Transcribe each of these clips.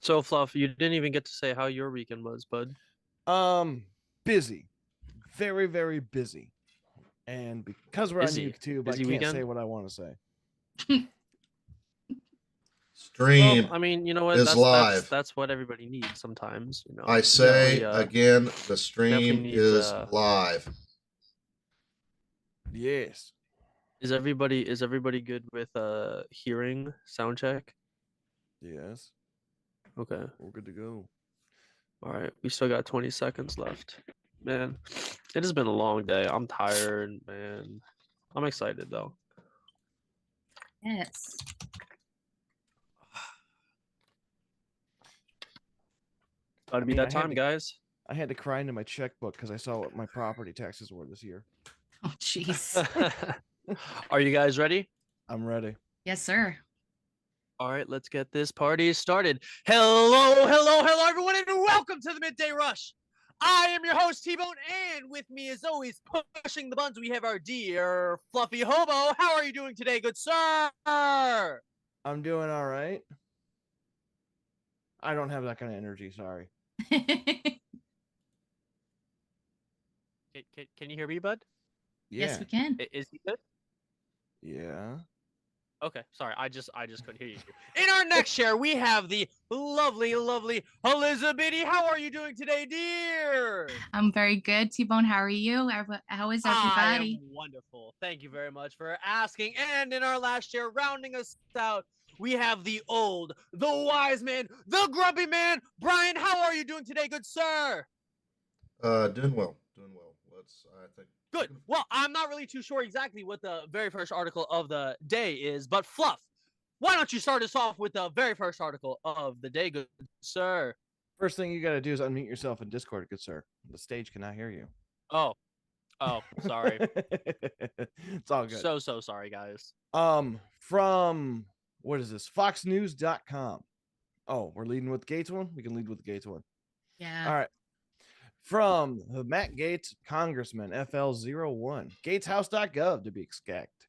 So, Fluff, you didn't even get to say how your weekend was, bud. Busy, very, very busy. And because we're on Busy. YouTube, I Busy can't say weekend? what I want to say. Well, Stream I mean, you know what? is That's live. that's what everybody needs sometimes, I Definitely say again, the definitely stream needs is live. Yes. is everybody good with hearing sound check? Yes. Okay. We're good to go. All right. We still got 20 seconds left. Man, it has been a long day. I'm tired, man. I'm excited though. Yes. Gotta be that time, guys. I had to cry into my checkbook because I saw what my property taxes were this year. Oh, jeez. Are you guys ready? I'm ready. Yes, sir. All right, let's get this party started. Hello, everyone, and welcome to the Midday Rush. I am your host, T-Bone, and with me, as always, pushing the buttons, we have our dear Fluffy Hobo. How are you doing today, good sir? I'm doing all right. I don't have that kind of energy. Sorry. Can you hear me, bud? Yeah. Yes, we can. Is he good? Yeah. Okay, sorry, I just couldn't hear you. In our next share, we have the lovely Elizabeth. How are you doing today, dear? I'm very good. T-Bone, how are you? How is I everybody? am wonderful. Thank you very much for asking. And in our last year, rounding us out, we have the old, the wise man, the grubby man. Brian, how are you doing today, good sir? Doing well. Doing well. I think. Good. Well, I'm not really too sure exactly what the very first article of the day is, but Fluff, why don't you start us off with the very first article of the day, good sir? First thing you got to do is unmute yourself in Discord, good sir. The stage cannot hear you. Oh, sorry. It's all good. So sorry, guys. From what is this? Foxnews.com. Oh, we're leading with the Gates one. We can lead with the Gates one. Yeah. All right. From the Matt Gaetz, Congressman, FL01, gateshouse.gov to be exact.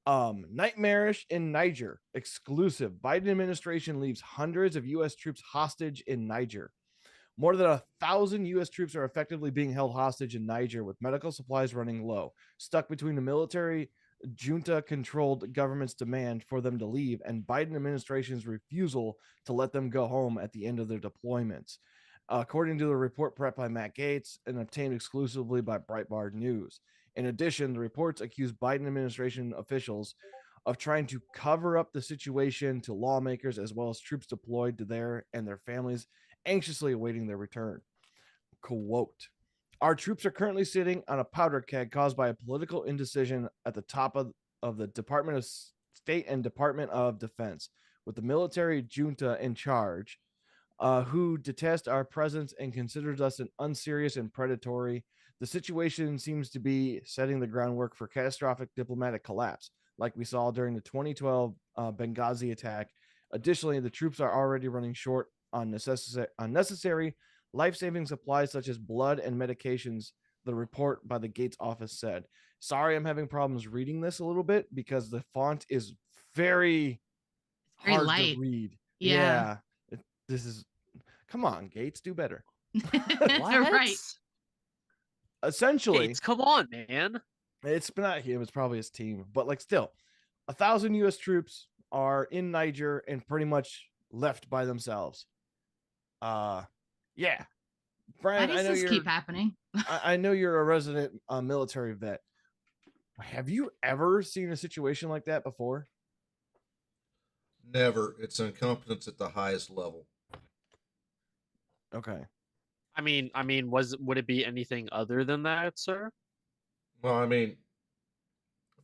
Nightmarish in Niger, exclusive. Biden administration leaves hundreds of U.S. troops hostage in Niger. More than 1,000 U.S. troops are effectively being held hostage in Niger, with medical supplies running low, stuck between the military junta-controlled government's demand for them to leave and Biden administration's refusal to let them go home at the end of their deployments. According to the report prepped by Matt Gaetz and obtained exclusively by Breitbart News. In addition, the reports accuse Biden administration officials of trying to cover up the situation to lawmakers as well as troops deployed to there and their families anxiously awaiting their return. Quote, our troops are currently sitting on a powder keg caused by a political indecision at the top of the Department of State and Department of Defense, with the military junta in charge, who detest our presence and considers us an unserious and predatory. The situation seems to be setting the groundwork for catastrophic diplomatic collapse, like we saw during the 2012 Benghazi attack. Additionally, the troops are already running short on necessary life-saving supplies such as blood and medications, the report by the Gates office said. Sorry, I'm having problems reading this a little bit because the font is very hard light. to read. Yeah. This is, come on, Gates, do better. What? Right. Essentially, Gates, come on, man. it's not him, it's probably his team, but like still, 1,000 U.S. troops are in Niger and pretty much left by themselves. Yeah. Brian, Why does this keep happening? I know you're a resident military vet. Have you ever seen a situation like that before? Never. It's incompetence at the highest level. Okay. I mean, would it be anything other than that, sir? Well, I mean,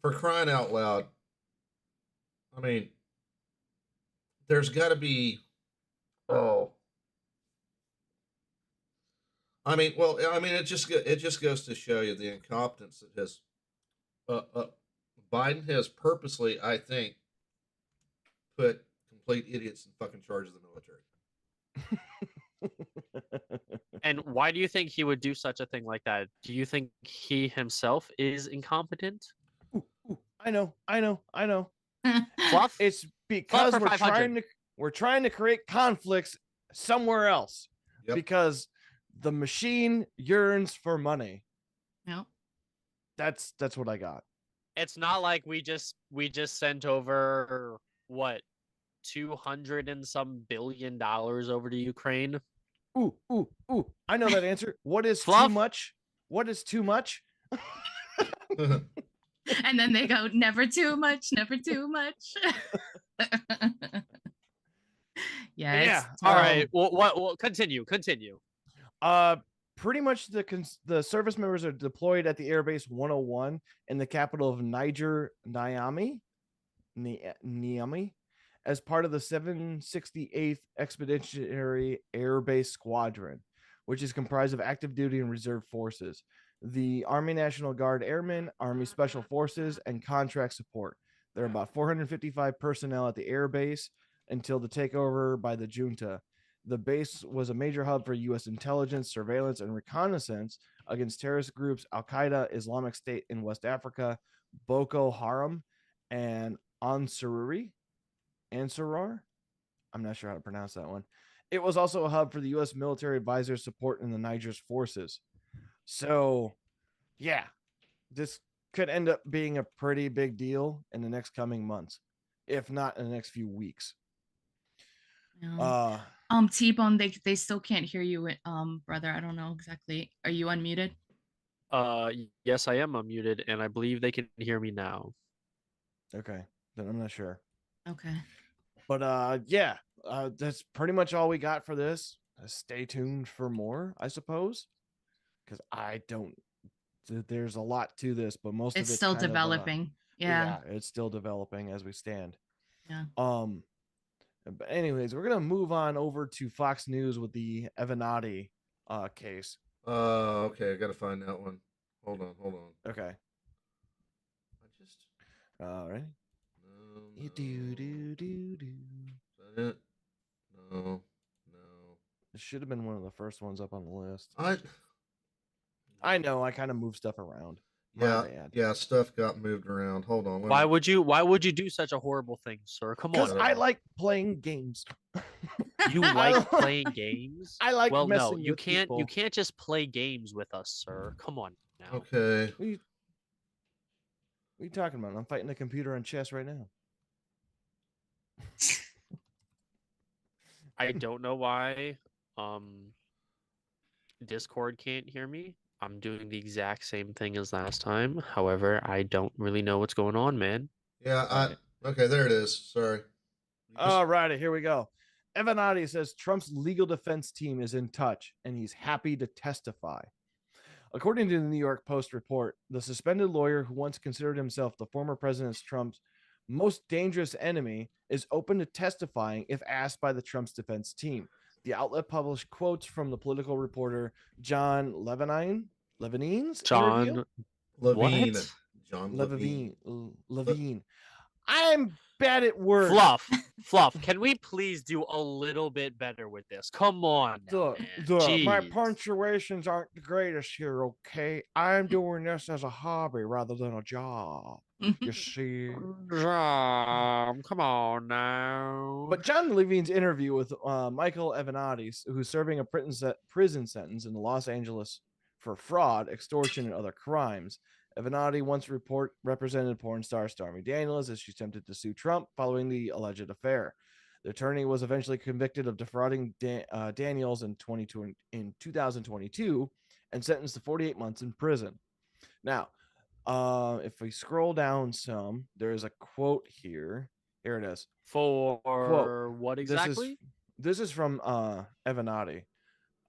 for crying out loud, I mean, there's got to be. Oh. I mean, well, I mean, it just goes to show you the incompetence that has. Biden has purposely, I think, put complete idiots in fucking charge of the military. And why do you think he would do such a thing like that? Do you think he himself is incompetent? I know. Fluff? It's because Fluff for 500. we're trying to create conflicts somewhere else Yep. because the machine yearns for money. No. That's what I got. It's not like we just sent over what 200 and some billion dollars over to Ukraine. Ooh. I know that answer. What is too Fluff? much? What is too much? And then they go, never too much, never too much. Yeah. Yeah. All right. Well, continue. Pretty much the service members are deployed at the Airbase 101 in the capital of Niger, Niamey, as part of the 768th Expeditionary Air Base Squadron, which is comprised of active duty and reserve forces, the Army National Guard Airmen, Army Special Forces, and contract support. There are about 455 personnel at the air base until the takeover by the junta. The base was a major hub for U.S. intelligence, surveillance, and reconnaissance against terrorist groups Al Qaeda, Islamic State in West Africa, Boko Haram, and Ansarur. I'm not sure how to pronounce that one. It was also a hub for the U.S. military advisors support in the Niger's forces. So, yeah, this could end up being a pretty big deal in the next coming months, if not in the next few weeks. T-Bone, they still can't hear you, brother. I don't know exactly. Are you unmuted? Yes, I am unmuted, and I believe they can hear me now. Okay, then I'm not sure. Okay. But yeah, that's pretty much all we got for this. Stay tuned for more, I suppose, because I don't. There's a lot to this, but most of It's it's still kind of, developing. Yeah. it's still developing as we stand. Yeah. But anyways, we're gonna move on over to Fox News with the Avenatti case. Okay, I gotta find that one. Hold on. Okay. I just All right. no. You do. Is that it? No. It should have been one of the first ones up on the list. I know. I kind of moved stuff around. My bad. Yeah, stuff got moved around. Hold on. Why would you do such a horrible thing, sir? Come on. Because I like playing games. You like playing games? I like well, messing no, you with can't. people. You can't just play games with us, sir. Come on now. Okay. What are you talking about? I'm fighting a computer on chess right now. I don't know why Discord can't hear me. I'm doing the exact same thing as last time. However, I don't really know what's going on, man. Yeah, okay, there it is. Sorry. All righty, here we go. Avenatti says Trump's legal defense team is in touch and he's happy to testify. According to the New York Post report, the suspended lawyer who once considered himself the former President Trump's most dangerous enemy is open to testifying if asked by the Trump's defense team. The outlet published quotes from the political reporter John Levine. Levine. I'm bad at words. Fluff. Can we please do a little bit better with this? Come on. Now, my punctuations aren't the greatest here, okay? I'm doing this as a hobby rather than a job. You see? Come on now. But John Levine's interview with Michael Avenatti, who's serving a prison sentence in Los Angeles for fraud, extortion, and other crimes. Avenatti once represented porn star Stormy Daniels as she attempted to sue Trump following the alleged affair. The attorney was eventually convicted of defrauding Daniels in 2022 and sentenced to 48 months in prison. Now, if we scroll down some, there is a quote here. Here it is. For quote, what exactly? This is from Avenatti.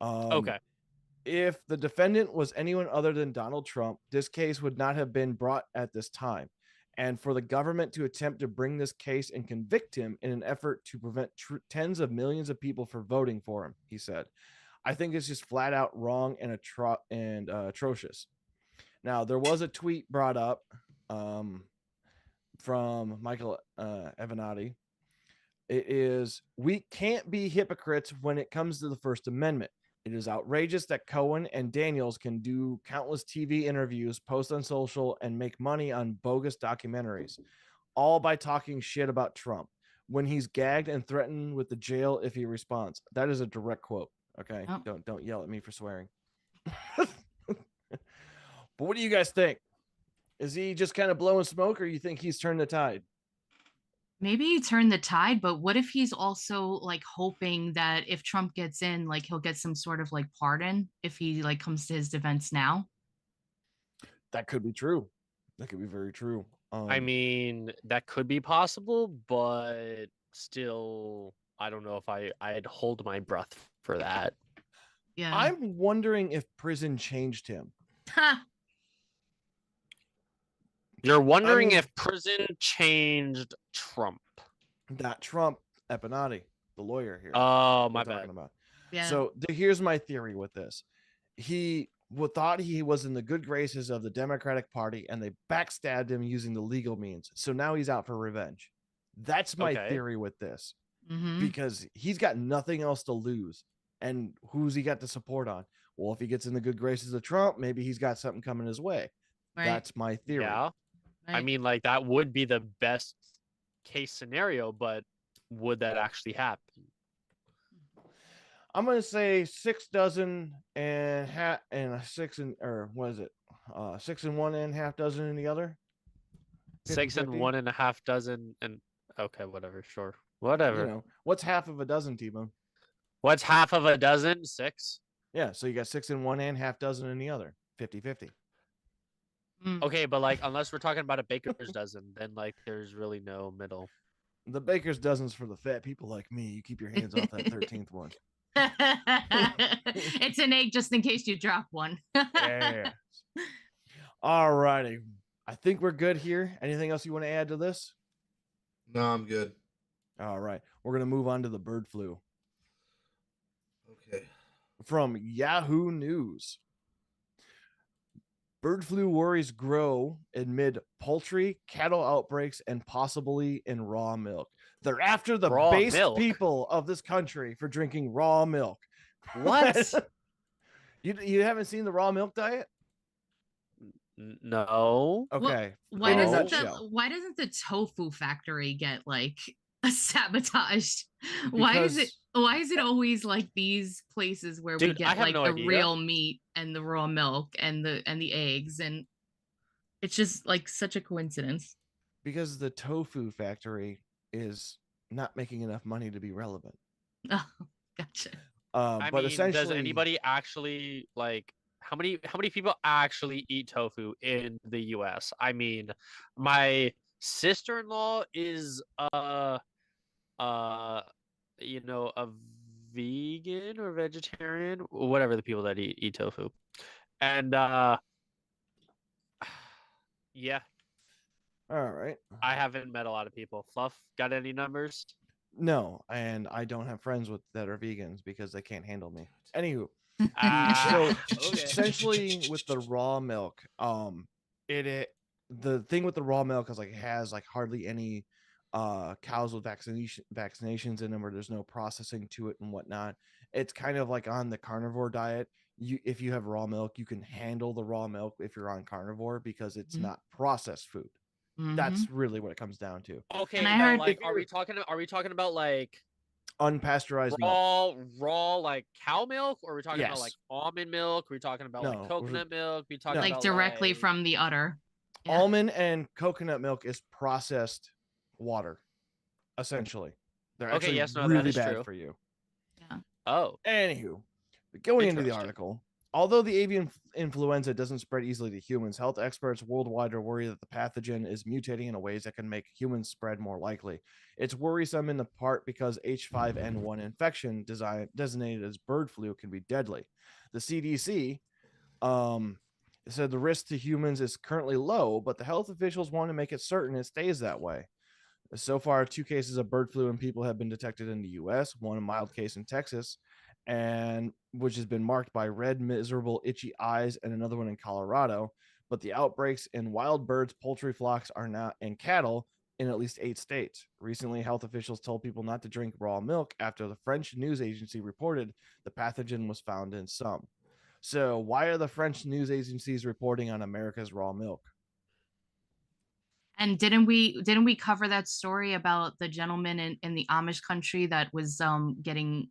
Okay. If the defendant was anyone other than Donald Trump, this case would not have been brought at this time. And for the government to attempt to bring this case and convict him in an effort to prevent tens of millions of people from voting for him, he said, I think it's just flat out wrong and atrocious. Now, there was a tweet brought up from Michael Avenatti. It is, we can't be hypocrites when it comes to the First Amendment. It is outrageous that Cohen and Daniels can do countless TV interviews, post on social, and make money on bogus documentaries, all by talking shit about Trump. when he's gagged and threatened with the jail if he responds. That is a direct quote. Okay, Oh. don't yell at me for swearing. But what do you guys think? Is he just kind of blowing smoke, or you think he's turned the tide? Maybe he turned the tide, but what if he's also like hoping that if Trump gets in, like he'll get some sort of like pardon if he like comes to his defense now? That could be true. That could be very true. I mean, that could be possible, but still, I don't know if I'd hold my breath for that. Yeah. I'm wondering if prison changed him. You're wondering mean- if prison changed Trump. Not Trump, Epinati, the lawyer here. Oh, my we're bad. talking about. Yeah. So here's my theory with this. He thought he was in the good graces of the Democratic Party, and they backstabbed him using the legal means. So now he's out for revenge. That's my Okay. theory with this, Mhm. because he's got nothing else to lose. And who's he got to support on? Well, if he gets in the good graces of Trump, maybe he's got something coming his way. Right. That's my theory. Yeah. I right. mean, like, that would be the best case scenario, but would that actually happen? I'm gonna say 6 dozen and six and what is it? 6 and 1.5 dozen in the other. 6 and 50-50? 1.5 dozen and okay, whatever, sure. Whatever. You know, what's half of a dozen, T-Bone? What's half of a dozen? 6? Yeah, so you got 6 in one and half dozen in the other. 50-50. Mm. Okay, but like unless we're talking about a baker's dozen, then like there's really no middle. The baker's dozen's for the fat people like me. You keep your hands off that 13th one. It's an egg just in case you drop one. Yeah. All righty. I think we're good here. Anything else you want to add to this? No, I'm good. All right. We're going to move on to the bird flu. Okay. From Yahoo News. Bird flu worries grow amid poultry, cattle outbreaks, and possibly in raw milk. They're after the Raw base milk? people of this country for drinking raw milk. What? You haven't seen the raw milk diet? No. Okay. Why in a doesn't nutshell. the tofu factory get like sabotaged? Why is it always like these places where we Dude, I get have like no the idea. real meat and the raw milk and the eggs, and it's just like such a coincidence. Because the tofu factory is not making enough money to be relevant. Oh, gotcha. I But mean, essentially, does anybody actually like how many people actually eat tofu in the US? I mean, my sister-in-law is you know, a vegan or vegetarian, whatever the people that eat tofu. And yeah, all right. I haven't met a lot of people. Fluff, got any numbers? No, and I don't have friends that are vegans because they can't handle me. Anywho, Ah, so okay. essentially with the raw milk, the thing with the raw milk is like it has like hardly any cows with vaccinations in them, or there's no processing to it and whatnot. It's kind of like on the carnivore diet. If you have raw milk, you can handle the raw milk if you're on carnivore because it's Mhm. not processed food. Mhm. That's really what it comes down to. Okay, And I now, heard- like, If are we you're- talking about like Unpasteurized milk. raw like cow milk, or are we talking about Yes. like almond milk? Are we talking about No, like we're- coconut milk? We talking No. Like about directly like... from the udder. Yeah. Almond and coconut milk is processed water, essentially. They're Okay, actually yes, no, that really is bad true. for you. Oh, Anywho, going into the Interesting. article, although the avian influenza doesn't spread easily to humans, health experts worldwide are worried that the pathogen is mutating in ways that can make human spread more likely. It's worrisome in the part because H5N1 infection designated as bird flu can be deadly. The CDC said the risk to humans is currently low, but the health officials want to make it certain it stays that way. So far, 2 cases of bird flu in people have been detected in the U.S., one a mild case in Texas, and which has been marked by red, miserable, itchy eyes, and another one in Colorado. But the outbreaks in wild birds, poultry flocks are now and cattle in at least 8 states. Recently, health officials told people not to drink raw milk after the French news agency reported the pathogen was found in some. So, why are the French news agencies reporting on America's raw milk? And didn't we cover that story about the gentleman in the Amish country that was getting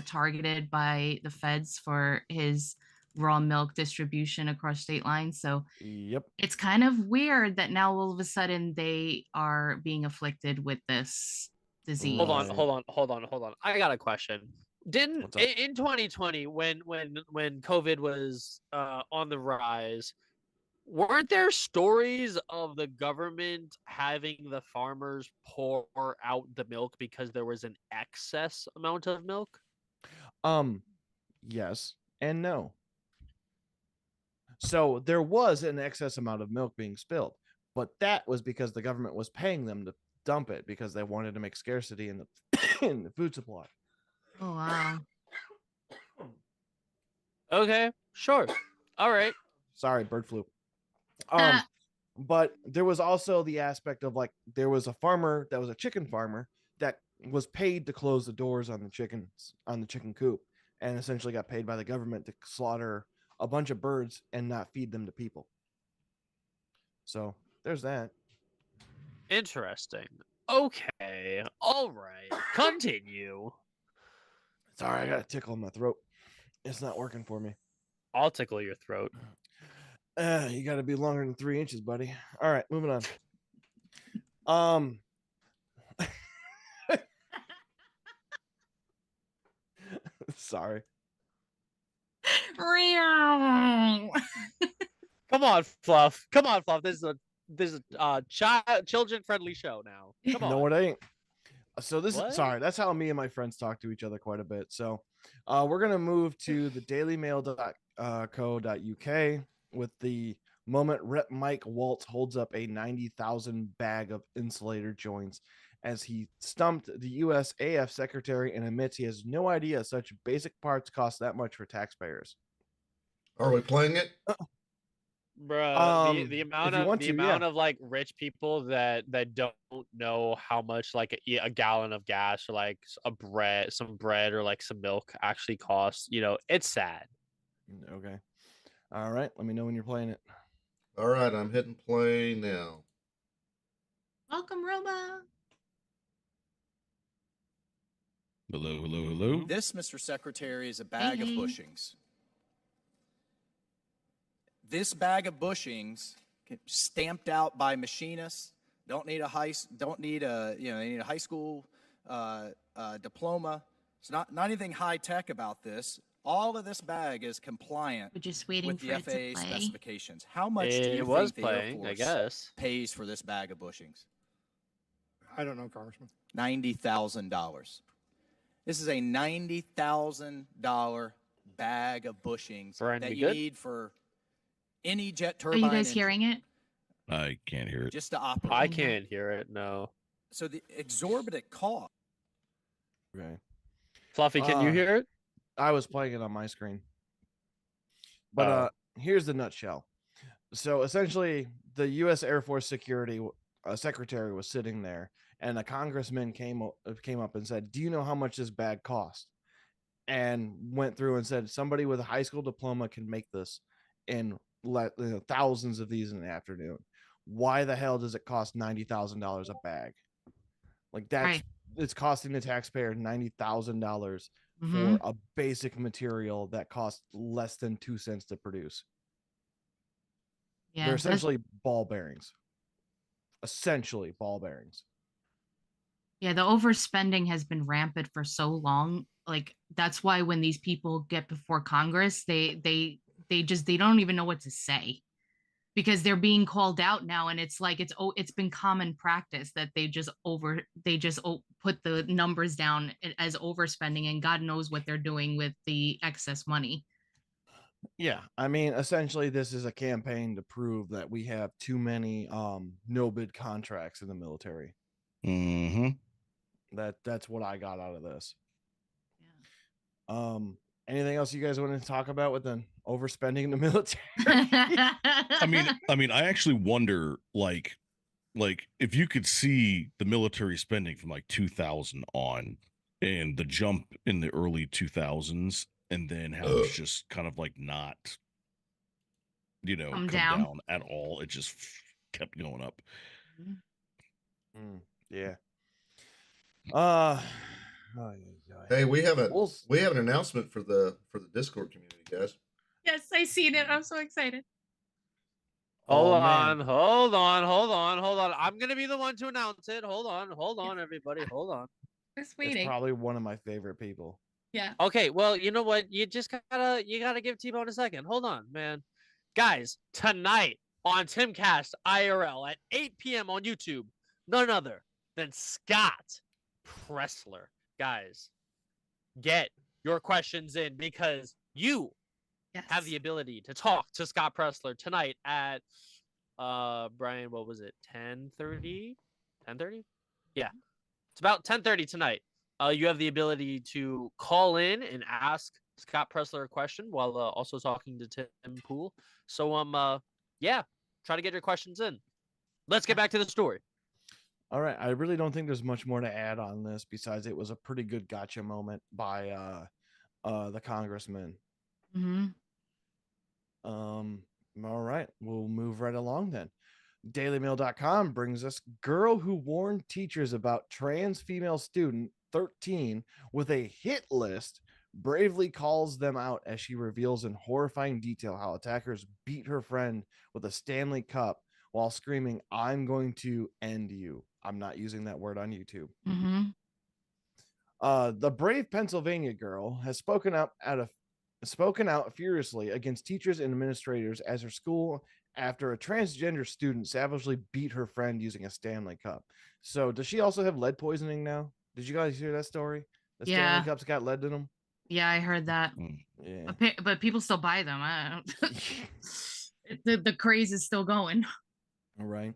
targeted by the feds for his raw milk distribution across state lines? So Yep. it's kind of weird that now all of a sudden they are being afflicted with this disease. Hold on, Right. hold on. I got a question. Didn't What's up? in 2020 when COVID was on the rise, weren't there stories of the government having the farmers pour out the milk because there was an excess amount of milk? Yes and no. So there was an excess amount of milk being spilled, but that was because the government was paying them to dump it because they wanted to make scarcity in the in the food supply. Oh wow. Okay, sure. All right. Sorry, bird flu. Ah. But there was also the aspect of like there was a farmer that was a chicken farmer that was paid to close the doors on the chickens on the chicken coop and essentially got paid by the government to slaughter a bunch of birds and not feed them to people. So there's that. Interesting. Okay. All right. Continue. Sorry, I got a tickle in my throat. It's not working for me. I'll tickle your throat. You got to be longer than 3 inches, buddy. All right, moving on. Sorry. Come on, Fluff. Come on, Fluff. This is a children friendly show now. Come on. No, it ain't. So this What? is sorry. That's how me and my friends talk to each other quite a bit. So we're gonna move to the dailymail.co.uk with the moment Rep Mike Waltz holds up a 90,000 bag of insulator joints as he stumped the USAF secretary and admits he has no idea such basic parts cost that much for taxpayers. Are we playing it? Bruh, the If amount you of want the to, amount yeah. of like rich people that don't know how much like a gallon of gas or like some bread or like some milk actually costs, it's sad. Okay. All right. Let me know when you're playing it. All right, I'm hitting play now. Welcome, Roba. Hello, hello, hello. This, Mr. Secretary, is a bag of Hey. bushings. This bag of bushings, stamped out by machinists, don't need a high school diploma. It's not anything high tech about this. All of this bag is compliant We're just waiting with for the it to FAA play. specifications. How much do It you was think the Air playing, I Force guess. pays for this bag of bushings? I don't know, Congressman. $90,000. This is a $90,000 bag of bushings Brian, that we you good? need for any jet Are turbine. you guys engine hearing it? I can't hear it. just to operate. I Mhm. can't hear it. No. So the exorbitant cost. Okay. Fluffy, can you Uh, hear it? I was playing it on my screen. But Oh. here's the nutshell. So essentially, the U.S. Air Force Security Secretary was sitting there, and a congressman came up and said, "Do you know how much this bag cost?" And went through and said, "Somebody with a high school diploma can make this in thousands of these in the afternoon. Why the hell does it cost $90,000 a bag? Like that's Right. it's costing the taxpayer $90,000 Mhm. for a basic material that costs less than 2 cents to produce. Yeah, They're that's- essentially ball bearings. Essentially ball bearings. yeah, the overspending has been rampant for so long. Like that's why when these people get before Congress, they don't even know what to say because they're being called out now, and it's like it's been common practice that they just put the numbers down as overspending, and God knows what they're doing with the excess money. Yeah, I mean, essentially, this is a campaign to prove that we have too many no bid contracts in the military. Mm-hmm. That's what I got out of this. Yeah. Anything else you guys want to talk about with the overspending in the military? I mean, I actually wonder, like if you could see the military spending from like 2000 on, and the jump in the early 2000s, and then how it's just kind of like not, Come come down. down at all. It just kept going up. Yeah. Oh, yeah, yeah. Hey, we have We'll s- an announcement for the Discord community, guys. Yes, I seen it. I'm so excited. Hold Oh, man. hold on. I'm gonna be the one to announce it. Hold on, everybody. Hold on. I was It's waiting. probably one of my favorite people. Yeah. Okay, well, you know what? You gotta give T-Bone a second. Hold on, man. Guys, tonight on Timcast IRL at 8 p.m. on YouTube, none other than Scott Pressler. Guys, get your questions in because you Yes. have the ability to talk to Scott Pressler tonight at Brian, what was it? 10:30? 10:30? Yeah. It's about 10:30 tonight. You have the ability to call in and ask Scott Pressler a question while also talking to Tim Pool. So yeah, try to get your questions in. Let's get back to the story. All right. I really don't think there's much more to add on this besides it was a pretty good gotcha moment by the congressman. Mm-hmm. All right, we'll move right along then. DailyMail.com brings us girl who warned teachers about trans female student 13 with a hit list bravely calls them out as she reveals in horrifying detail how attackers beat her friend with a Stanley Cup while screaming, "I'm going to end you." I'm not using that word on YouTube. Mm-hmm. The brave Pennsylvania girl has spoken out furiously against teachers and administrators as her school after a transgender student savagely beat her friend using a Stanley Cup. So, does she also have lead poisoning now? Did you guys hear that story? The Yeah. Stanley Cups got lead in them. Yeah, I heard that. Yeah. But people still buy them. I don't... the craze is still going. All right.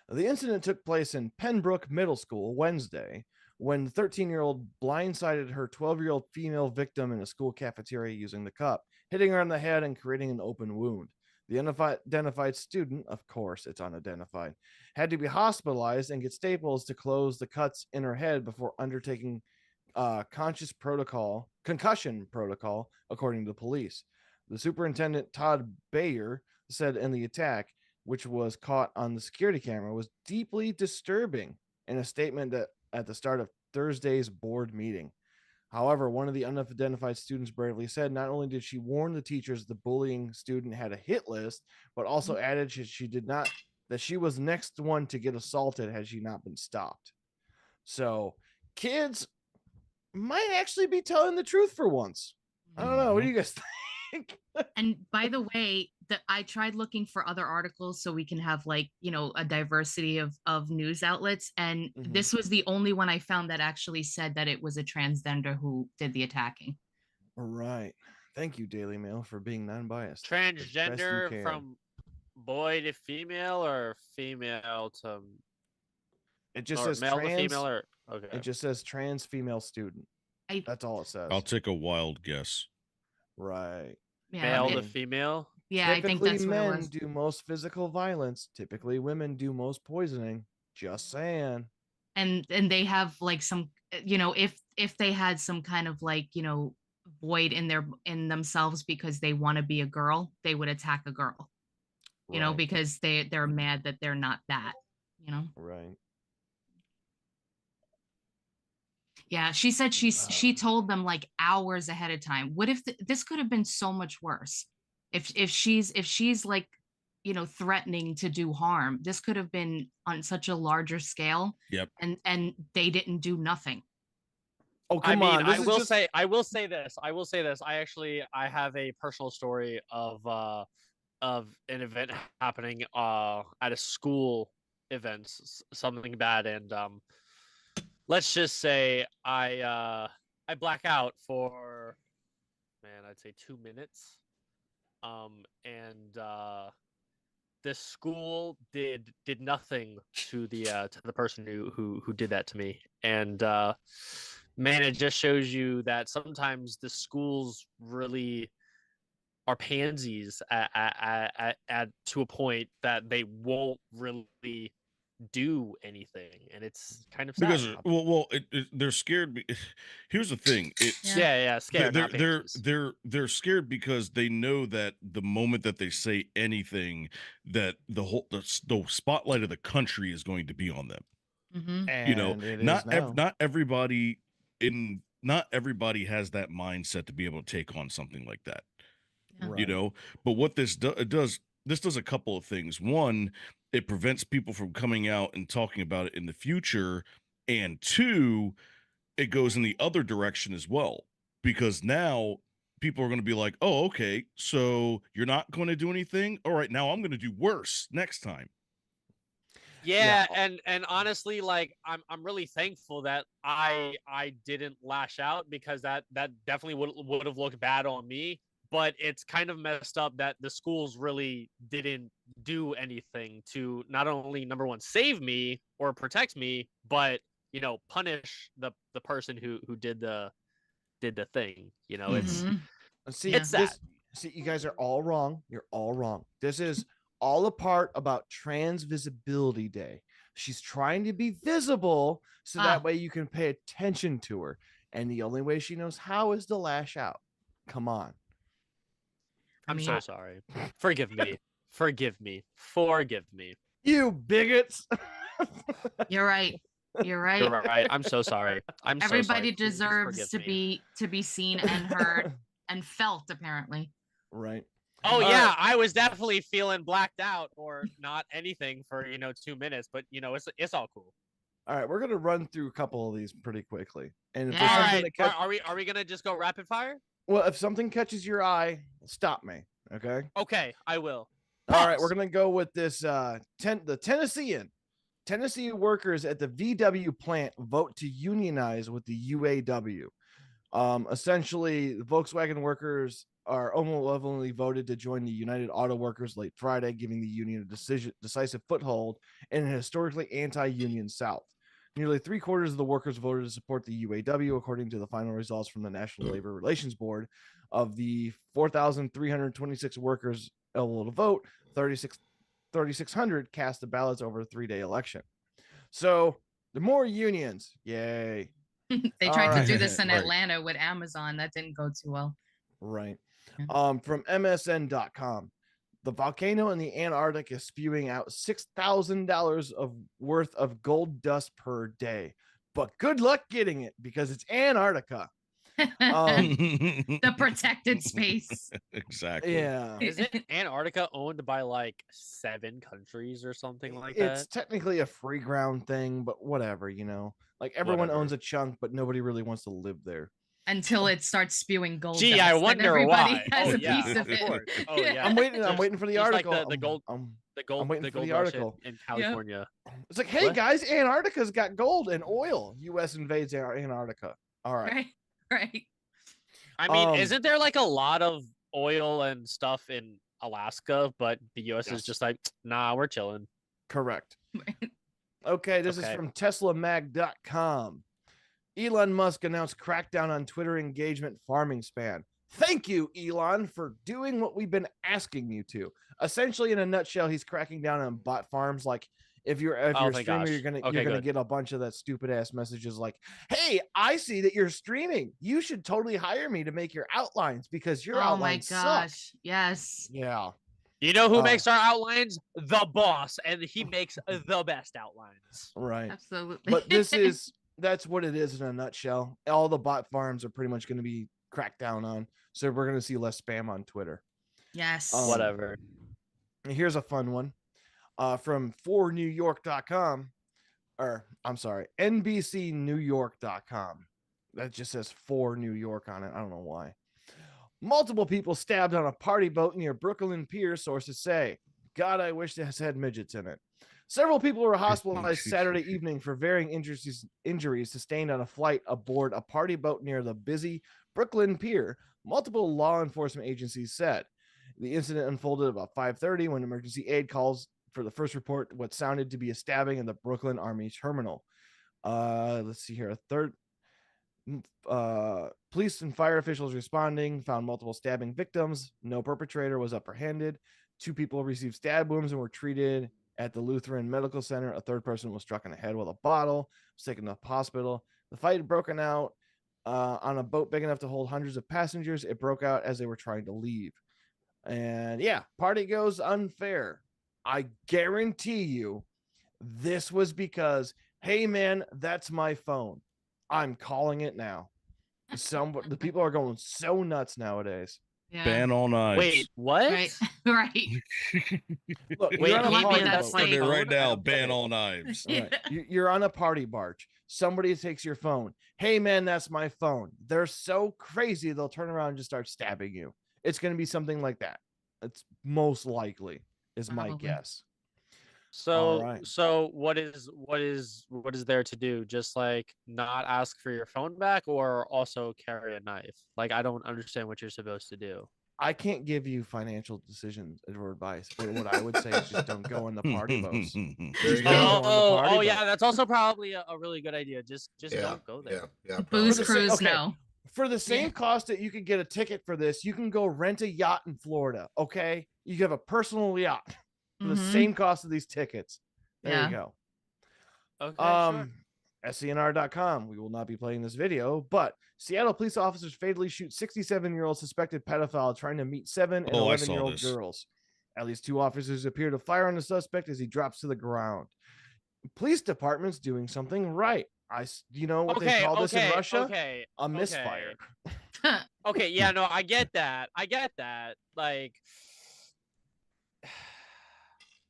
The incident took place in Pembroke Middle School Wednesday when the 13-year-old blindsided her 12-year-old female victim in a school cafeteria using the cup, hitting her on the head and creating an open wound. The unidentified student, of course it's unidentified, had to be hospitalized and get staples to close the cuts in her head before undertaking concussion protocol, according to the police. The superintendent, Todd Bayer, said in the attack, which was caught on the security camera, was deeply disturbing in a statement that at the start of Thursday's board meeting. However, one of the unidentified students bravely said not only did she warn the teachers the bullying student had a hit list, but also added that she was the next one to get assaulted had she not been stopped. So kids might actually be telling the truth for once. I don't know. What do you guys think? And by the way, I tried looking for other articles so we can have a diversity of news outlets, and this was the only one I found that actually said that it was a transgender who did the attacking. All right. Thank you, Daily Mail, for being non-biased. Transgender from boy to female or female to it just or says male trans, to female or okay. It just says trans female student. That's all it says. I'll take a wild guess. Right. Yeah, male to female. Yeah, typically, I think that's what it men was. do most physical violence. Typically, women do most poisoning. Just saying. And they have some, if they had some kind of void in themselves because they want to be a girl, they would attack a girl. Right. Because they're mad that they're not that. Right. Yeah, she said she told them hours ahead of time. What if this could have been so much worse? If she's threatening to do harm, this could have been on such a larger scale. Yep. And they didn't do nothing. Oh, come on. I will say this. I have a personal story of an event happening at a school event, something bad, and let's just say I black out for I'd say 2 minutes. And this school did nothing to the person who did that to me. And man, it just shows you that sometimes the schools really are pansies at to a point that they won't really do anything, and it's kind of sad. Because they're scared. Here's the thing. It's yeah, scared. they're not they're banshees. they're scared because they know that the moment that they say anything, that the spotlight of the country is going to be on them. Mhm. And it is not now. not everybody has that mindset to be able to take on something like that. Yeah. Right. But what this does a couple of things. One, it prevents people from coming out and talking about it in the future, and two, it goes in the other direction as well, because now people are going to be like, oh, okay, so you're not going to do anything, all right, now I'm going to do worse next time. Yeah, and honestly, like I'm really thankful that I didn't lash out, because that definitely would have looked bad on me. But it's kind of messed up that the schools really didn't do anything to not only, number one, save me or protect me, but punish the person who did the thing. It's Mhm. See, it's sad. see, you guys are all wrong. You're all wrong. This is all a part about Trans Visibility Day. She's trying to be visible so that way you can pay attention to her. And the only way she knows how is to lash out. Come on. I'm mean, so sorry. Forgive me. Forgive me. Forgive me. You bigots. You're right. You're right. You're right. I'm so sorry. I'm so sorry. Everybody Please deserves forgive to me. be seen and heard and felt, apparently. Right. Oh All yeah, right. I was definitely feeling blacked out or not anything for 2 minutes, but it's all cool. All right, we're gonna run through a couple of these pretty quickly. And if Yeah. there's All something right, that are we gonna just go rapid fire? well, if something catches your eye, stop me. Okay. Okay, I will. All right, we're Pause. gonna go with this. The Tennessean. Tennessee workers at the VW plant vote to unionize with the UAW. Essentially, the Volkswagen workers are overwhelmingly voted to join the United Auto Workers late Friday, giving the union a decisive foothold in a historically anti-union South. Nearly 3/4 of the workers voted to support the UAW, according to the final results from the National Labor Relations Board. Of the 4,326 workers eligible to vote, 3,600 cast the ballots over a 3-day election. So the more unions, yay. They tried to do Alright. this in Right. Atlanta with Amazon. That didn't go too well. Right. Yeah. From MSN.com. The volcano in the Antarctic is spewing out $6,000 of worth of gold dust per day. But good luck getting it because it's Antarctica. The protected space. Exactly. Yeah. Isn't Antarctica owned by like 7 countries or something like It's that? technically a free ground thing, but whatever, Like everyone Whatever. owns a chunk, but nobody really wants to live there. Until it starts spewing gold. Gee, dust, I then wonder everybody why. has Oh a yeah, piece of of it. course. Oh Yeah. yeah. I'm waiting Just- for the just like article. the gold, I'm the gold, waiting the for the gold rush article. in California. It's like, hey What? guys, Antarctica's got gold and oil. U.S. invades Antarctica. All right. Right. Right. I mean, Um, isn't there like a lot of oil and stuff in Alaska, but the U.S. Yes. is just like, nah, we're chilling. Correct. Okay, this is Okay. from TeslaMag.com. Elon Musk announced crackdown on Twitter engagement farming span. Thank you, Elon, for doing what we've been asking you to. Essentially, in a nutshell, he's cracking down on bot farms. Like if you're a Oh, streamer, thank you're gosh. gonna Okay, good. get a bunch of that stupid ass messages like, "Hey, I see that you're streaming. You should totally hire me to make your outlines because your Oh my outlines suck." gosh. Yes. Yeah. You know who Uh, makes our outlines? The boss, and he makes the best outlines. Right. Absolutely. But that's what it is in a nutshell. All the bot farms are pretty much going to be cracked down on. So we're going to see less spam on Twitter. yes. Whatever. And here's a fun one from 4newyork.com, or I'm sorry, NBCNewYork.com. That just says 4 New York on it. I don't know why. Multiple people stabbed on a party boat near Brooklyn Pier, sources say. God, I wish this had midgets in it. Several people were hospitalized Saturday evening for varying injuries sustained on a flight aboard a party boat near the busy Brooklyn Pier, multiple law enforcement agencies said. The incident unfolded about 5:30 when emergency aid calls for the first report what sounded to be a stabbing in the Brooklyn Army Terminal. Let's see here. Police and fire officials responding found multiple stabbing victims. No perpetrator was apprehended. 2 people received stab wounds and were treated At the Lutheran Medical Center, a third person was struck in the head with a bottle, was taken to the hospital. The fight had broken out on a boat big enough to hold hundreds of passengers. It broke out as they were trying to leave. And yeah, party goes unfair. I guarantee you this was because, hey man, that's my phone. I'm calling it now. The people are going so nuts nowadays. Yeah. Ban all knives. Wait, what? Right. Right. Look, Wait, you're on a maybe party that's boat. safe. There right phone? I now, don't get ban it. all knives. All right. You're on a party barge. Somebody takes your phone. Hey man, that's my phone. They're so crazy they'll turn around and just start stabbing you. It's going to be something like that. It's most likely is my Probably. guess. So right. so what is there to do? Just like not ask for your phone back or also carry a knife? Like I don't understand what you're supposed to do. I can't give you financial decisions or advice, but what I would say is just don't go in the party boats. There you Just go. don't go on the party Oh boat. yeah, that's also probably a really good idea. Just Yeah, don't go there. Yeah. Booze the probably. same- cruise, okay. no. For the same Yeah. cost that you could get a ticket for this, you can go rent a yacht in Florida. Okay, you have a personal yacht for the Mhm. same cost of these tickets. There Yeah. you go. Okay, sure. SCNR.com. We will not be playing this video, but Seattle police officers fatally shoot 67-year-old suspected pedophile trying to meet 7 and Oh, I saw 11-year-old this. girls. At least 2 officers appear to fire on the suspect as he drops to the ground. Police department's doing something right. You know what they call this in Russia? Okay. A misfire. Okay, yeah, no, I get that. Like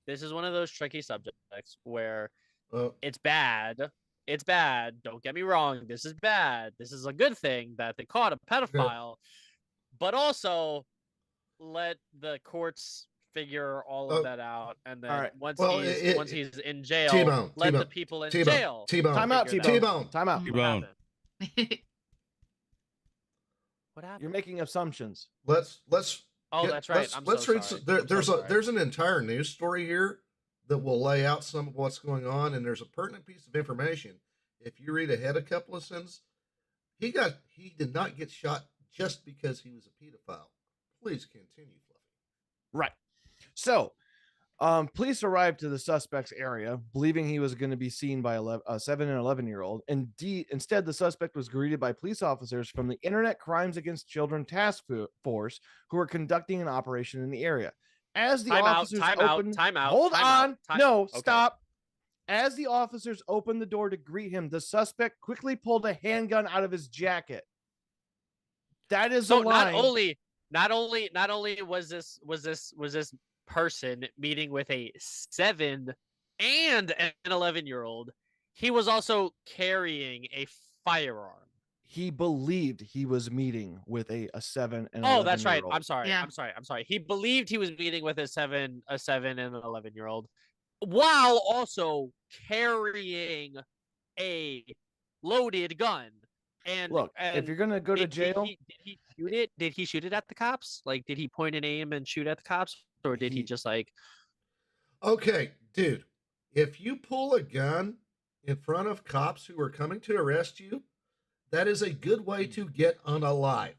this is one of those tricky subjects where it's bad. It's bad. Don't get me wrong. This is bad. This is a good thing that they caught a pedophile, but also let the courts figure all of that out, and then right. once Well, once he's in jail, T-Bone, let the T-Bone, people in T-Bone, jail. T-Bone, Time out, figure it T-Bone. T-Bone. Time out. Mhm. What T-Bone. happened? What happened? You're making assumptions. Let's Oh, get- that's right. let's- I'm let's so read sorry. some, I'm so sorry. there's an entire news story here that will lay out some of what's going on, and there's a pertinent piece of information. If you read ahead a couple of sentences, he did not get shot just because he was a pedophile. Please continue, Fluffy. Right. So, police arrived to the suspect's area, believing he was going to be seen by a 7 and 11-year-old. Instead, the suspect was greeted by police officers from the Internet Crimes Against Children Task Force, who were conducting an operation in the area. As the officers opened, hold on, no, okay. stop. As the officers opened the door to greet him, the suspect quickly pulled a handgun out of his jacket. That is So the line. not only was this person meeting with a 7 and an 11-year-old, he was also carrying a firearm. He believed he was meeting with a 7 and Oh, that's right. 11-year-old. I'm sorry. Yeah. I'm sorry. He believed he was meeting with a 7 and an 11-year-old while also carrying a loaded gun. And Look, if you're gonna go to jail, did he shoot it? Did he shoot it at the cops? Like, did he point and aim and shoot at the cops, or did he just like? Okay, dude, if you pull a gun in front of cops who are coming to arrest you, that is a good way to get unalived.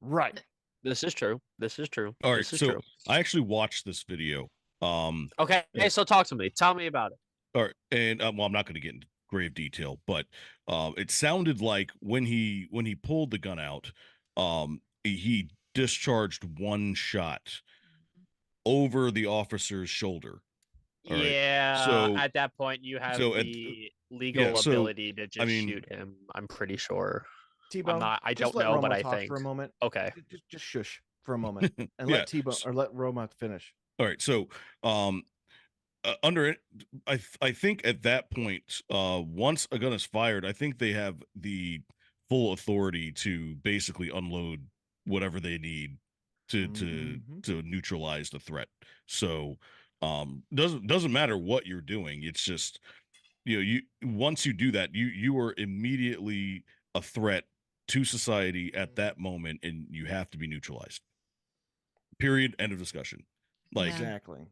right? This is true. This is true. All right, This is so true. I actually watched this video. Okay. Yeah. So talk to me. Tell me about it. All right, and well, I'm not going to get into grave detail, but it sounded like when he pulled the gun out, he discharged one shot over the officer's shoulder. All right. Yeah. So- at that point, you have so at the legal yeah, so, ability to just mean- shoot him. I'm pretty sure. T-Bone, I just don't let know, Roma but I talk think. for a moment. Okay. Just shush for a moment and Yeah. let T-Bone or let Roma finish. All right, so under it, I think at that point, once a gun is fired, I think they have the full authority to basically unload whatever they need to Mhm. to neutralize the threat. So doesn't matter what you're doing. It's just you once you do that, you are immediately a threat to society at that moment, and you have to be neutralized. Period. End of discussion. Like Yeah. Exactly.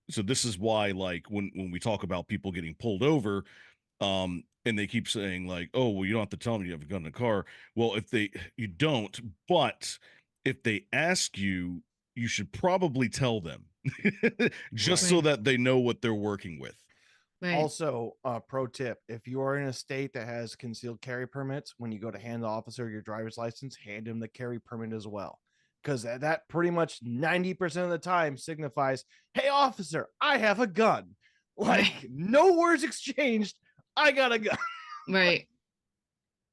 So this is why, like, when we talk about people getting pulled over, and they keep saying like, oh, well, you don't have to tell them you have a gun in the car. Well, you don't, but if they ask you, you should probably tell them just so Right. that they know what they're working with. Right. Also, pro tip: if you are in a state that has concealed carry permits, when you go to hand the officer your driver's license, hand him the carry permit as well, because that pretty much 90% of the time signifies, "Hey, officer, I have a gun." Like, no words exchanged. I got a gun. Right.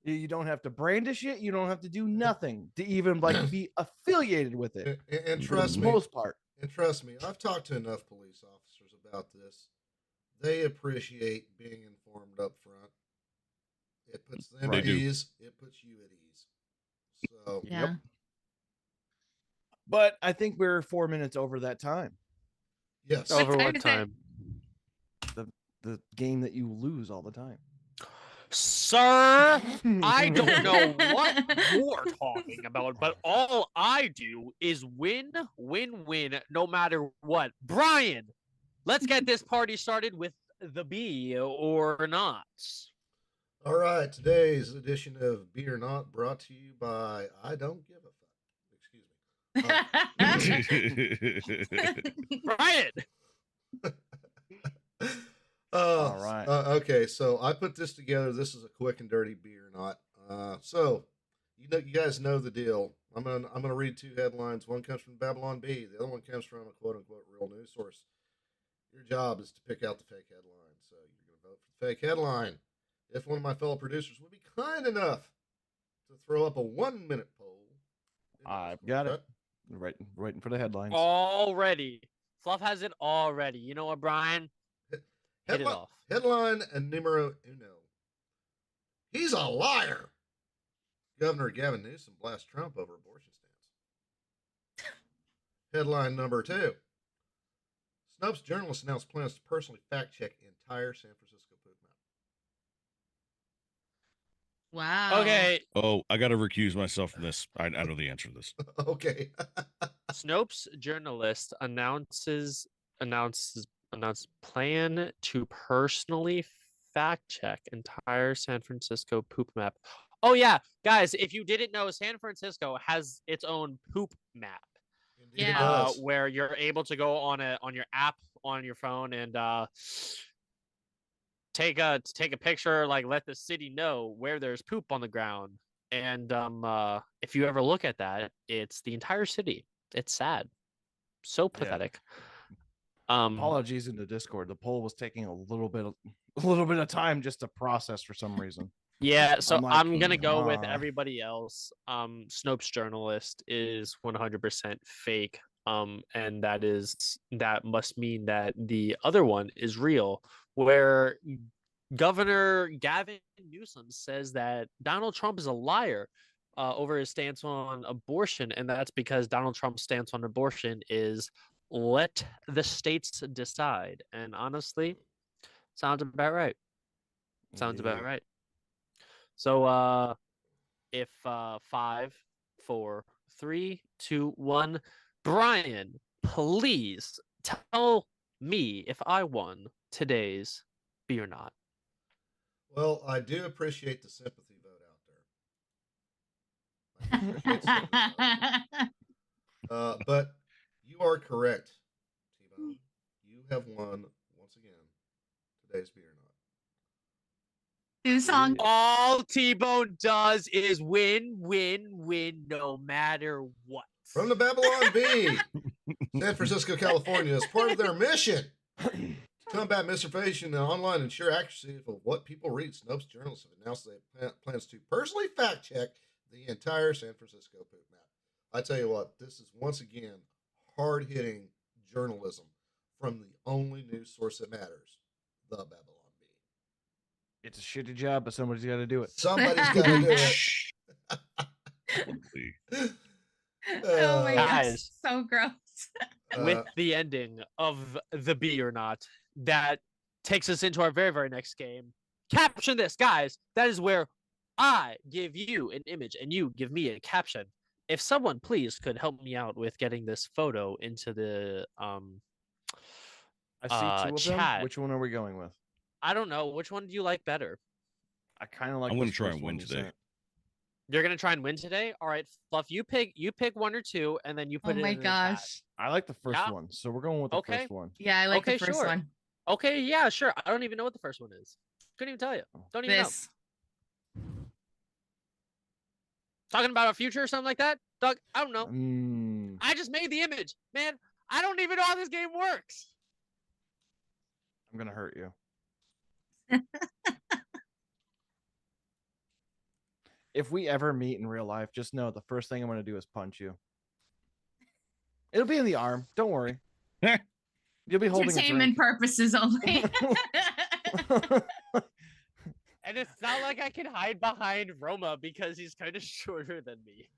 You don't have to brandish it. You don't have to do nothing to even like be affiliated with it. And For trust the me, most part. I've talked to enough police officers about this. They appreciate being informed up front. It puts them They at do. ease. It puts you at ease. So Yeah. But I think we're 4 minutes over that time. yes, What Over time what is it? time? The game that you lose all the time. Sir, I don't know what you're talking about, but all I do is win, win, win, no matter what. Brian, let's get this party started with the B or not. All right, today's edition of Be or Not brought to you by I Don't Give a Fuck. Excuse me. Brian, All right. Okay, so I put this together. This is a quick and dirty Be or Not. So you guys know the deal. I'm gonna read two headlines. One comes from Babylon B. The other one comes from a quote unquote real news source. Your job is to pick out the fake headline. So you're gonna vote for the fake headline. If one of my fellow producers would be kind enough to throw up a 1 minute poll. I've got it. Waiting for the headlines. already. Fluff has it already. You know what, Brian? Hit it off. Headline numero uno. He's a liar. Governor Gavin Newsom blasts Trump over abortion stance. Headline number two. Snopes journalist announced plans to personally fact check entire San Francisco poop Wow. Okay, Oh, I got to recuse myself from this. I know the answer to this. map. Okay. Snopes journalist announces plan to personally fact check entire San Francisco poop map. Oh yeah, guys, if you didn't know, San Francisco has its own poop map. Indeed it Yeah. does. Where you're able to go on your app on your phone and take a picture, like let the city know where there's poop on the ground. And if you ever look at that, it's the entire city. It's sad, so pathetic. Apologies in the Discord. The poll was taking a little bit of time just to process for some reason. Yeah, so I'm like, I'm gonna go with "Ah." everybody else. Snopes journalist is 100% fake. And that must mean that the other one is real, where Governor Gavin Newsom says that Donald Trump is a liar over his stance on abortion, and that's because Donald Trump's stance on abortion is let the states decide. And honestly, sounds about right. Sounds about Yeah. right. So if 5, 4, 3, 2, 1, Brian, please tell me if I won today's Be or Not. Well, I do appreciate the sympathy vote out there. I do appreciate the sympathy vote. But you are correct, T-Bone. You have won once again today's Be or Not. New song. All T-Bone does is win, win, win, no matter what. From the Babylon Bee, San Francisco, California, as part of their mission to combat misinformation and online ensure accuracy of what people read, Snopes journalists have announced they plans to personally fact check the entire San Francisco poop map. I tell you what, this is once again hard-hitting journalism from the only news source that matters, the Babylon Bee. It's a shitty job, but somebody's got to do it. Somebody's got to do it. Holy. Oh my gosh. Guys. So gross. With the ending of the Be or Not, that takes us into our very, very next game. Caption this, guys. That is where I give you an image and you give me a caption. If someone please could help me out with getting this photo into the I see two of them. chat. Which one are we going with? I don't know, which one do you like better? I kind of like. I'm gonna this try first and one win you today. sent. You're gonna try and win today. All right, Fluff. You pick one or two, and then you Oh put it my in the chat. gosh. I like the first Yeah. one, so we're going with the Okay. first one. Yeah, I like Okay, the first sure. one. Okay, yeah, sure. I don't even know what the first one is. Couldn't even tell you. Don't even know. This. Talking about a future or something like that, Doug. I don't know. Mm, I just made the image, man. I don't even know how this game works. I'm gonna hurt you. If we ever meet in real life, just know the first thing I'm gonna do is punch you. It'll be in the arm. Don't worry. You'll be holding a Entertainment drink. purposes only. And it's not like I can hide behind Roma because he's kind of shorter than me.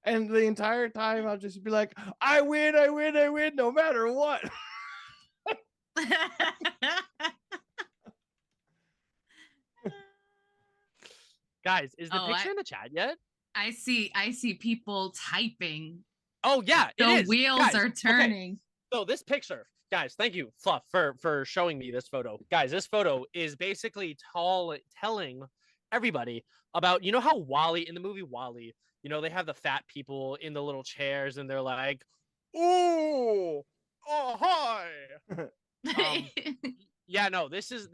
And the entire time I'll just be like, I win, I win, I win, no matter what. Guys, is the Oh, picture in the chat yet? I see people typing. Oh yeah, it The is. wheels Guys, are okay, turning. so this picture, guys, thank you, Fluff, for showing me this photo. Guys, this photo is basically telling everybody about, you know how Wall-E, in the movie Wall-E, you know, they have the fat people in the little chairs and they're like, ooh, oh hi. Yeah, no, this is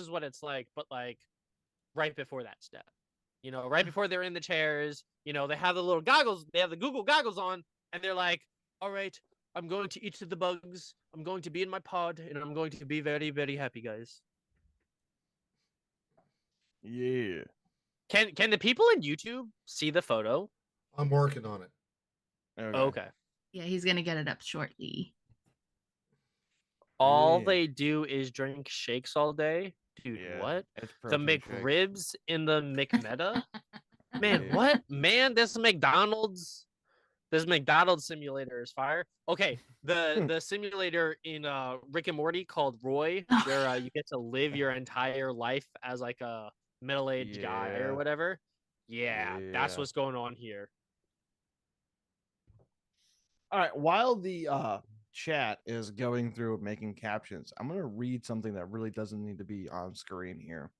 what it's like, but like right before that step. You know, right before they're in the chairs, you know, they have the little goggles, they have the Google goggles on, and they're like, all right, I'm going to eat the bugs. I'm going to be in my pod, and I'm going to be very, very happy, guys. Yeah. Can the people in YouTube see the photo? I'm working on it. Okay. Yeah, he's gonna get it up shortly. All Yeah. they do is drink shakes all day. Dude, Yeah, what? it's The protein shake. McRibs in the McMeta? Man, Yeah. what? Man, this McDonald's simulator is fire. Okay, the simulator in Rick and Morty called Roy, where you get to live your entire life as like a middle-aged guy Yeah. or whatever. Yeah, that's Yeah. what's going on here. All right, while the chat is going through making captions, I'm going to read something that really doesn't need to be on screen here.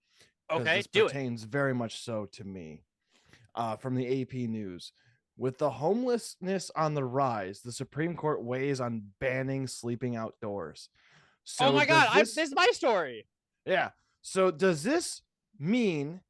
'cause Okay, this do it. pertains very much so to me. From the AP News. With the homelessness on the rise, the Supreme Court weighs on banning sleeping outdoors. So Oh my does god, this, this is my story. yeah. So does this mean?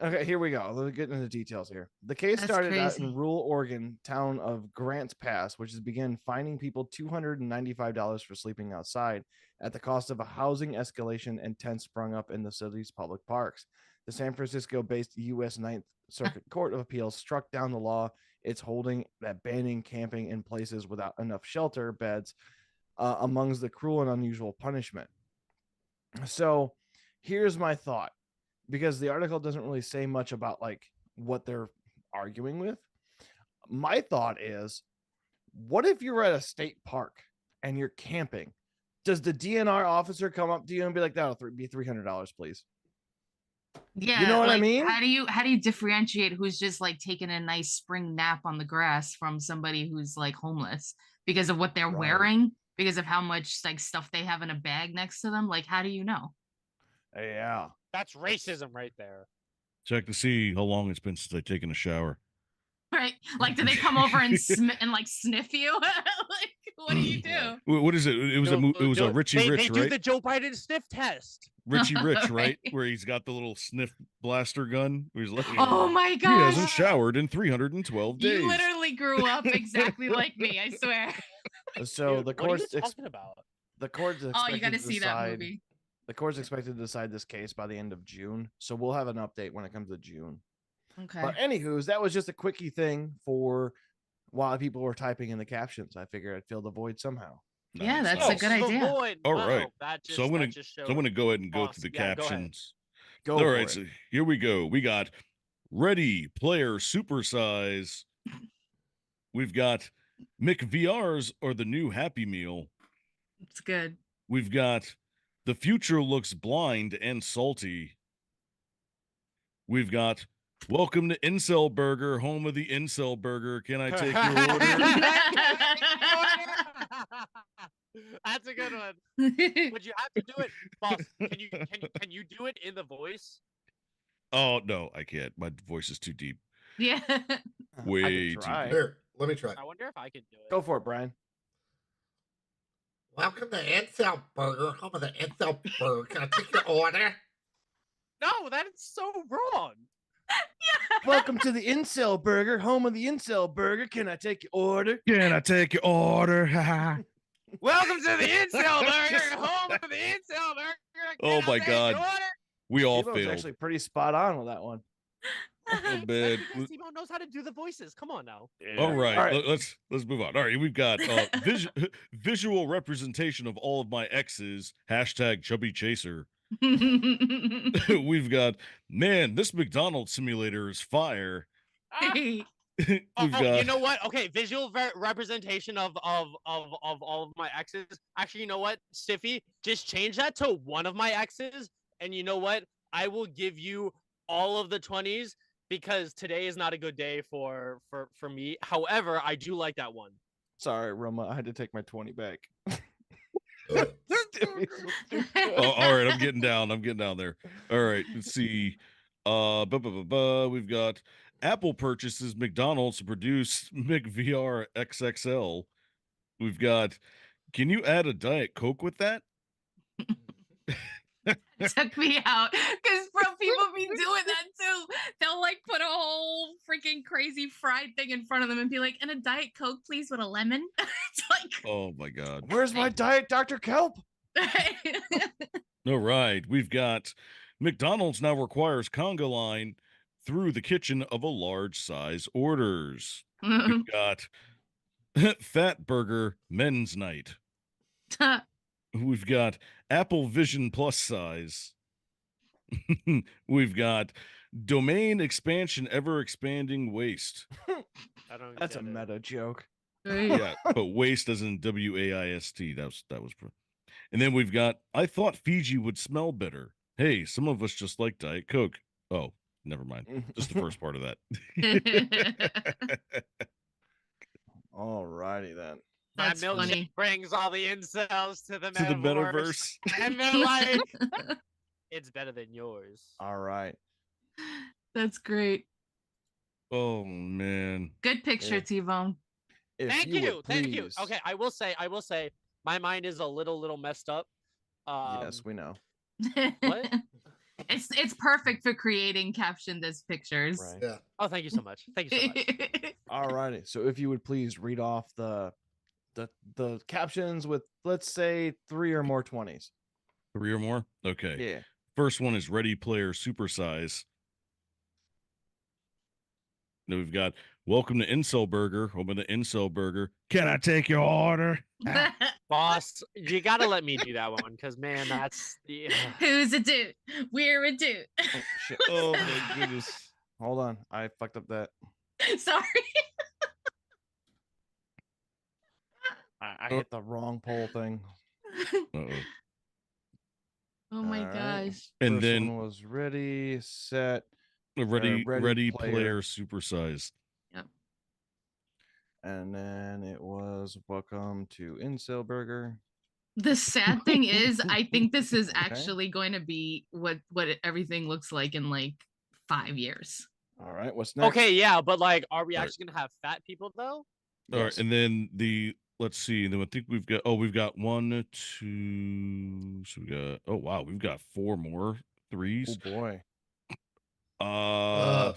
Okay, here we go. Let's get into the details here. The case That's started out crazy. in rural Oregon town of Grants Pass, which has begun fining people $295 for sleeping outside at the cost of a housing escalation and tents sprung up in the city's public parks. The San Francisco-based U.S. Ninth Circuit Court of Appeals struck down the law it's holding that banning camping in places without enough shelter beds amongst the cruel and unusual punishment. So here's my thought, because the article doesn't really say much about like what they're arguing with. My thought is, what if you're at a state park and you're camping? Does the DNR officer come up to you and be like, that'll be $300, please? Yeah, You know what I like, mean? How do you differentiate who's just like taking a nice spring nap on the grass from somebody who's like homeless because of what they're Right. wearing, because of how much like stuff they have in a bag next to them? Like, how do you know? Yeah. That's racism right there. Check to see how long it's been since I've taken a shower. Right? Like, do they come over and and like sniff you? Like, what do you do? What is it? It was a Richie they Rich, do right? the Joe Biden sniff test. Richie Rich, right? Right. Where he's got the little sniff blaster gun. Where he's like, Oh my he gosh. hasn't showered in 312 days. You literally grew up exactly like me, I swear. So Dude, the what are you court's talking about? the court's Oh, expected you got to to see that decide. movie. The court's expected to decide this case by the end of June. So we'll have an update when it comes to June. Okay. But anywho's, that was just a quickie thing for while people were typing in the captions. I figured I'd fill the void somehow. Yeah, Nice. that's a good the idea. void. All Wow, right. that just, So I'm gonna that just So I'm gonna go ahead and go Awesome. through the Yeah, go ahead. captions. Go All for right, it. so here we go. We got Ready Player Supersize. We've got McVRs or the new Happy Meal. It's good. We've got The Future Looks Blind and Salty. We've got Welcome to Incel Burger, home of the Incel Burger. Can I take your order? That's a good one. But you have to do it, boss. Can you do it in the voice? Oh no, I can't. My voice is too deep. Yeah. Way I too could try. deep. Here, let me try. I wonder if I could do it. Go for it, Brian. Welcome to Incel Burger, home of the Incel Burger. Can I take your order? No, that is so wrong. Welcome to the Incel Burger, home of the Incel Burger. Can I take your order? Can I take your order? Welcome to the Incel Burger, home of the Incel Burger. Oh my God. We all T-Bone's failed. actually pretty spot on with that one. Oh, man. T-Bone knows how to do the voices. Come on now. All right, All right. let's move on. All right, we've got visual representation of all of my exes. Hashtag chubby chaser. We've got, man, this McDonald's simulator is fire. We've got, you know what? Okay, visual representation of all of my exes. Actually, you know what, Stiffy? Just change that to one of my exes, and you know what? I will give you all of the 20s because today is not a good day for me. However, I do like that one. Sorry, Roma. I had to take my 20 back. oh, all right, I'm getting down there. All right, let's see. We've got Apple purchases McDonald's to produce McVR XXL. We've got, can you add a Diet Coke with that? Took me out because people be doing that too. They'll like put a whole freaking crazy fried thing in front of them and be like, "And a Diet Coke, please, with a lemon." It's like, Oh my God. Where's my Diet Dr. Kelp? All right, we've got McDonald's now requires conga line through the kitchen of a large size orders. We've got Fat Burger Men's Night. We've got Apple Vision Plus size. We've got domain expansion, ever expanding waste. I don't. That's a get it. meta joke. Yeah, but waste as in WAIST. That was. And then we've got, I thought Fiji would smell better. Hey, some of us just like Diet Coke. Oh, never mind. Just the first part of that. All righty then. That's My milkshake funny. brings all the incels to the To the metaverse. metaverse. And they're like, it's better than yours. All right. That's great. Oh man. Good picture, Yeah. T-Bone. If Thank would you. Thank you. please- Okay, I will say, my mind is a little messed up. Yes, we know. What? It's perfect for creating caption this pictures. Right. Yeah. Oh, thank you so much. Thank you so much. All righty. So if you would please read off the captions with, let's say, 3 or more 20s. 3 or more? Okay. Yeah. First one is Ready Player Supersize. Then we've got Welcome to Incel Burger, home of the Incel Burger. Can I take your order? Boss, you gotta let me do that one because man, that's yeah. Who's a dude? We're a dude. Oh, shit. Oh my goodness. Hold on. I fucked up that. Sorry. I hit the wrong poll thing. Uh-oh. Oh my All right. gosh. And First then one was ready, set, Ready Ready Player Player. Supersize. and then it was welcome to Incel Burger. The sad thing is, I think this is Okay. actually going to be what everything looks like in like 5 years. All right, what's next? Okay, yeah, but like, are we Right. actually gonna have fat people though? All right, Yes. and then let's see. Then I think we've got 1, 2. So we got, oh wow, we've got 4 more Oh threes. boy. Coming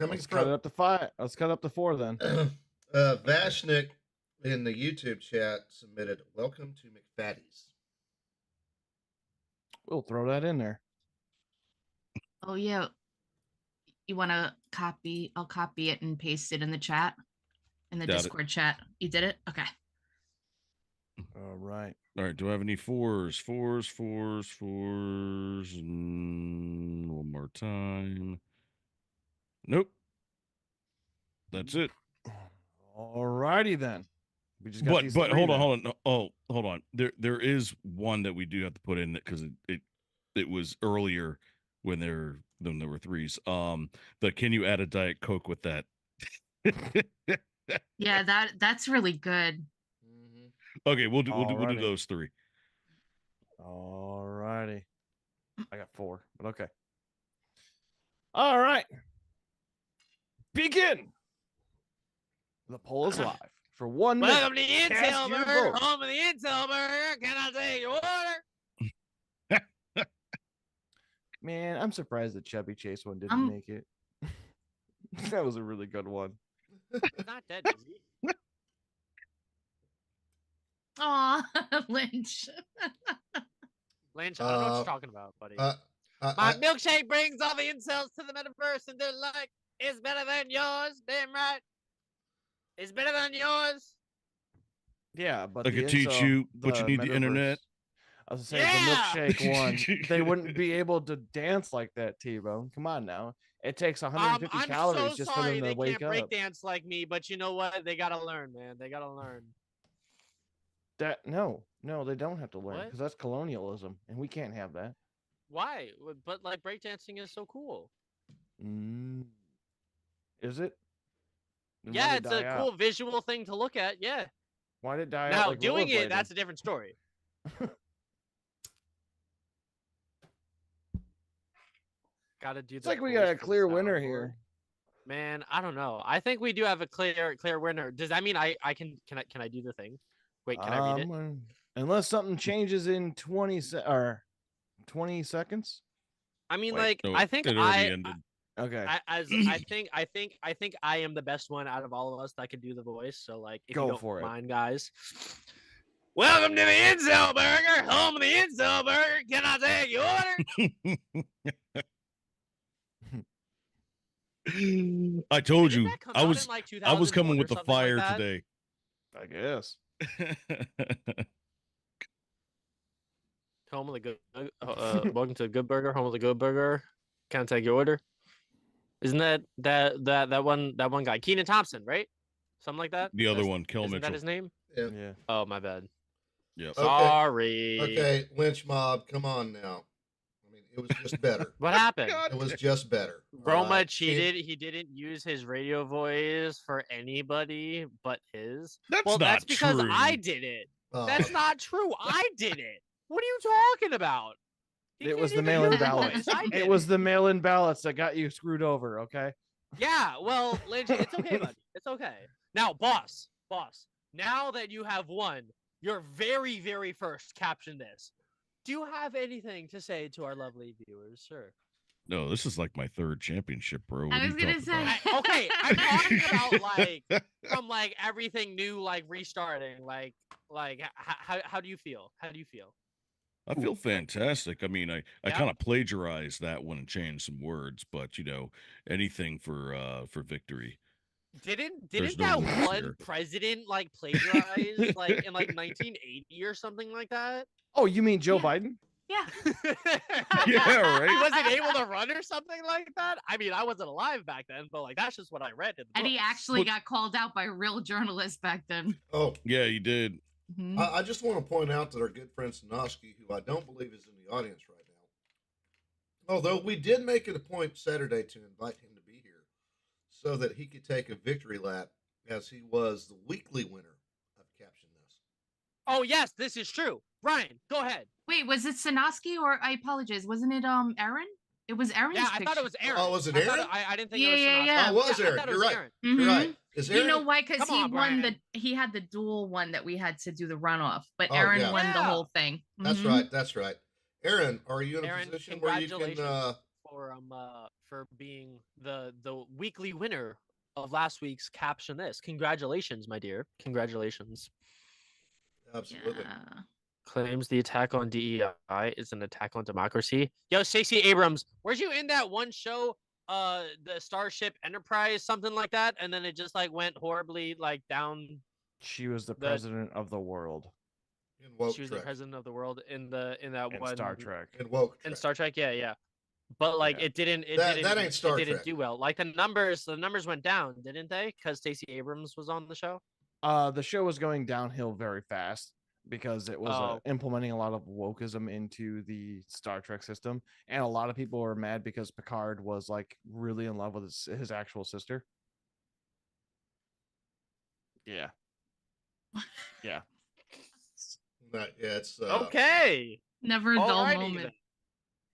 Let's cut it from up to 5. Let's cut it up to 4 then. Vashnik in the YouTube chat submitted, "Welcome to McFatties." We'll throw that in there. Oh yeah. You want to copy? I'll copy it and paste it in the chat, in the Got it. Discord chat. You did it? Okay. All right. All right, do I have any 4s? 4s. One more time. Nope. That's it. All righty then. We just got these But three hold now. on. Oh, hold on. There is one that we do have to put in because it was earlier when there were 3s. The can you add a Diet Coke with that? Yeah, that's really good. Okay, we'll do Alrighty. those 3. All righty. I got 4, but okay. All right. begin. The poll is live for 1 minute. Welcome to the Cast Intel your Burger, vote. home of the Intel Burger. Can I take your order? Man, I'm surprised the Chevy Chase one didn't make it. That was a really good one. He's not dead, is he? Aw, Lynch. Lynch, I don't know what you're talking about, buddy. My I, milkshake brings all the incels to the metaverse, and they're like, it's better than yours. Damn right. It's better than yours. Yeah, but I the could teach incel- you, but you the need the internet. I was saying Yeah! the milkshake one, they wouldn't be able to dance like that, T-Bone. Come on now. It takes 150 I'm calories so just for sorry them they to wake can't up. break dance like me, but you know what? They gotta learn, man. They gotta learn. That no, they don't have to learn What? because that's colonialism, and we can't have that. Why? But like breakdancing is so cool. Is it? Then why Yeah, did it's a die cool out? visual thing to look at. Yeah. Why did it die out? Now Like doing it, rollerblading? that's a different story. Gotta do. It's like we got a clear winner here. Man, I don't know. I think we do have a clear winner. Does that mean I can I do the thing? Wait, can I read it? Unless something changes in 20 seconds. I mean, Wait, like No, I think it already ended. Okay. I think I am the best one out of all of us that can do the voice. So like, if Go you don't for it. mind, guys. Welcome to the Incel Burger, home of the Incel Burger. Can I take your order? I told Didn't you, that come I out was in, like, I was 2001 coming or with the something like fire that? today. I guess. Home of the good. Welcome to the Good Burger, home of the Good Burger. Can I take your order? Isn't that one guy, Keenan Thompson, right? Something like that. The other one, Kel Isn't that Mitchell. his name? yeah. Yeah. Oh, my bad. Yep. Okay. Sorry. Okay, Lynch Mob, come on now. I mean, it was just better. What happened? It was just better. all Roma right? cheated. He didn't use his radio voice for anybody but his. That's Well, not that's because true. I did it. Oh, That's not true. I did it. What are you talking about? He It can't was the even mail-in use the ballots. voice. I did It was the mail-in ballots that got you screwed over. Okay. Yeah, well, Lynch, it's okay, buddy. It's okay. Now, boss, now that you have won your very, very first caption this, do you have anything to say to our lovely viewers, sir? No, this is like my third championship, bro. What I are was you gonna talking say. about? Okay, I'm talking about like from like everything new, like restarting, like how do you feel? How do you feel? I feel fantastic. I mean, I Yeah. kind of plagiarized that one and changed some words, but anything for victory. Didn't There's no that rules one here. president like plagiarize like in like 1980 or something like that? Oh, you mean Joe Yeah. Biden? Yeah. Yeah, He right. wasn't able to run or something like that. I mean, I wasn't alive back then, but like that's just what I read in the And he books. actually But- got called out by real journalists back then. Oh, Yeah, you did. Mhm. I just want to point out that our good friend Sanoski, who I don't believe is in the audience right now, although we did make it a point Saturday to invite him to be here so that he could take a victory lap as he was the weekly winner of Caption This. Oh yes, this is true. Ryan, go ahead. Wait, was it Sanoski or I apologize? Wasn't it Aaron? It was Aaron's Yeah, I thought picture. it was Aaron. Oh, was it I thought Aaron? I didn't think Yeah, it was yeah, Sinatra. yeah. Oh, it was I Aaron. thought it You're was right. Aaron. You're Mhm. right. Is You Aaron? know why? Because Come he on, won Brian. he had the dual one that we had to do the runoff, but Oh, Aaron yeah. won the Yeah. whole thing. That's Mhm. right. That's right. Aaron, are you in a Aaron, position where you can? congratulations for being the weekly winner of last week's Caption This. Congratulations, my dear. Congratulations. Absolutely. Yeah. Claims the attack on DEI is an attack on democracy. Yo, Stacey Abrams, weren't you in that one show, the Starship Enterprise, something like that, and then it just like went horribly like down? She was the president of the world In woke She was the Trek. president of the world in that in one Star Trek. In woke. in Trek. Star Trek. Yeah. But like Yeah. it didn't. That ain't Star It didn't Trek. do well. Like the numbers went down, didn't they? Because Stacey Abrams was on the show. The show was going downhill very fast because it was Oh. implementing a lot of wokeism into the Star Trek system, and a lot of people were mad because Picard was like really in love with his actual sister. Yeah. Yeah. Yeah, it's Okay. Never a dull Alrighty moment. then.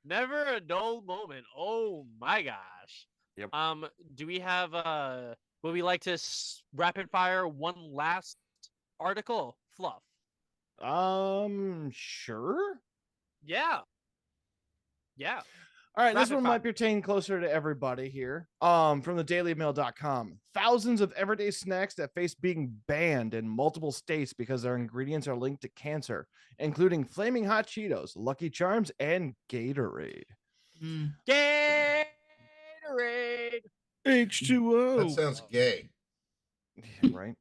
Never a dull moment. Oh my gosh. Yep. Do we have would we like to rapid fire one last article? Fluff. Sure. Yeah. Yeah. All right, this Rapid one fire. might pertain closer to everybody here. From the dailymail.com. Thousands of everyday snacks that face being banned in multiple states because their ingredients are linked to cancer, including Flaming Hot Cheetos, Lucky Charms, and Gatorade. Mm. Gatorade. H2O. That sounds gay. Right?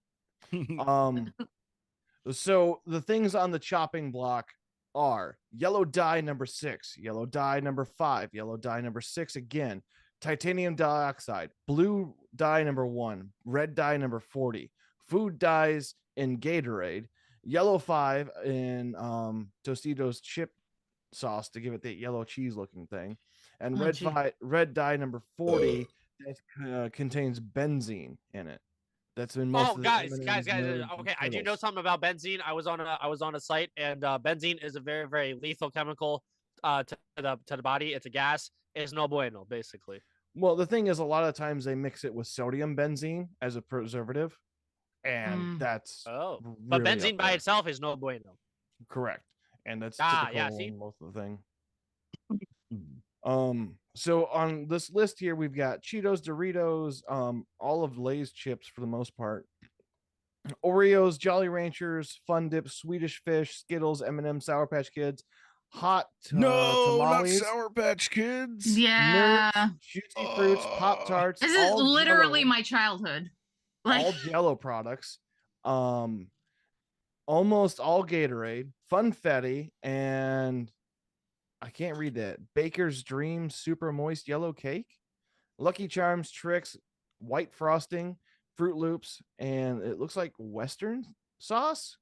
So the things on the chopping block are yellow dye number 6, yellow dye number 5, yellow dye number 6 again, titanium dioxide, blue dye number 1, red dye number 40, food dyes in Gatorade, yellow 5 in Tostitos chip sauce to give it that yellow cheese looking thing, and Oh, gee. red dye number 40 that contains benzene in it. That's in most Oh, of the guys. M&Ms, Okay, Nerds, and I do know Skittles. something about benzene. I was on a site, and benzene is a very, very lethal chemical to the body. It's a gas. It's no bueno, basically. Well, the thing is, a lot of times they mix it with sodium benzene as a preservative, and Mm. that's Oh, but really benzene up by there. itself is no bueno. Correct, and that's Ah, typical yeah, see? in most of the thing. So on this list here, we've got Cheetos, Doritos, all of Lay's chips for the most part, Oreos, Jolly Ranchers, Fun Dip, Swedish Fish, Skittles, M&M, Sour Patch Kids, hot No, not tamales, Sour Patch Kids. Yeah. Nerds, Juicy Fruits, Pop Tarts. This is literally my childhood. Like, all Jello products, almost all Gatorade, Funfetti, and I can't read that. Baker's Dream Super Moist Yellow Cake, Lucky Charms, Tricks, White Frosting, Fruit Loops, and it looks like Western sauce.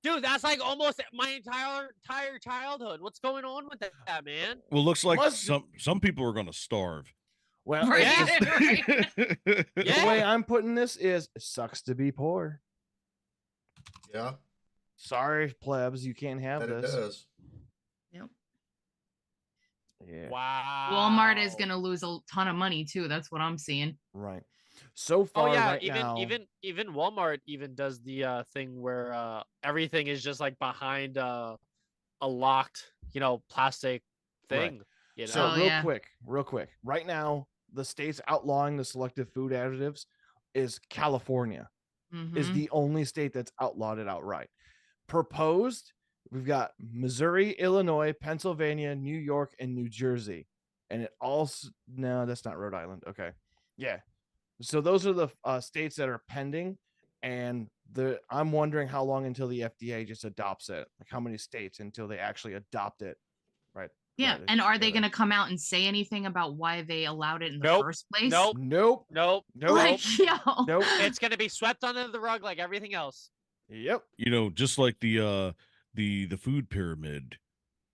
Dude, that's like almost my entire childhood. What's going on with that, man? Well, looks like Must- some people are gonna starve. Well, Right. it's just- Right. the Yeah. way I'm putting this is it sucks to be poor. Yeah, Sorry, plebs, you can't have that it this. does. Yep. Yeah, Wow. Walmart is gonna lose a ton of money too. That's what I'm seeing. right. So Oh far, yeah, right now, even Walmart even does the thing where everything is just like behind a locked, plastic Right. thing. You know? So Oh, real yeah. quick. Right now, the states outlawing the selective food additives is California. Is Mhm. the only state that's outlawed it outright. Proposed, we've got Missouri, Illinois, Pennsylvania, New York, and New Jersey. And it all no, that's not Rhode Island. Okay. Yeah. So those are the states that are pending. And I'm wondering how long until the FDA just adopts it. Like how many states until they actually adopt it. Right. Yeah. right, And are they together. gonna come out and say anything about why they allowed it in the Nope. first place? Nope. Nope. Nope. Nope. Like, yo. Nope. It's gonna be swept under the rug like everything else. Yep. Just like the food pyramid.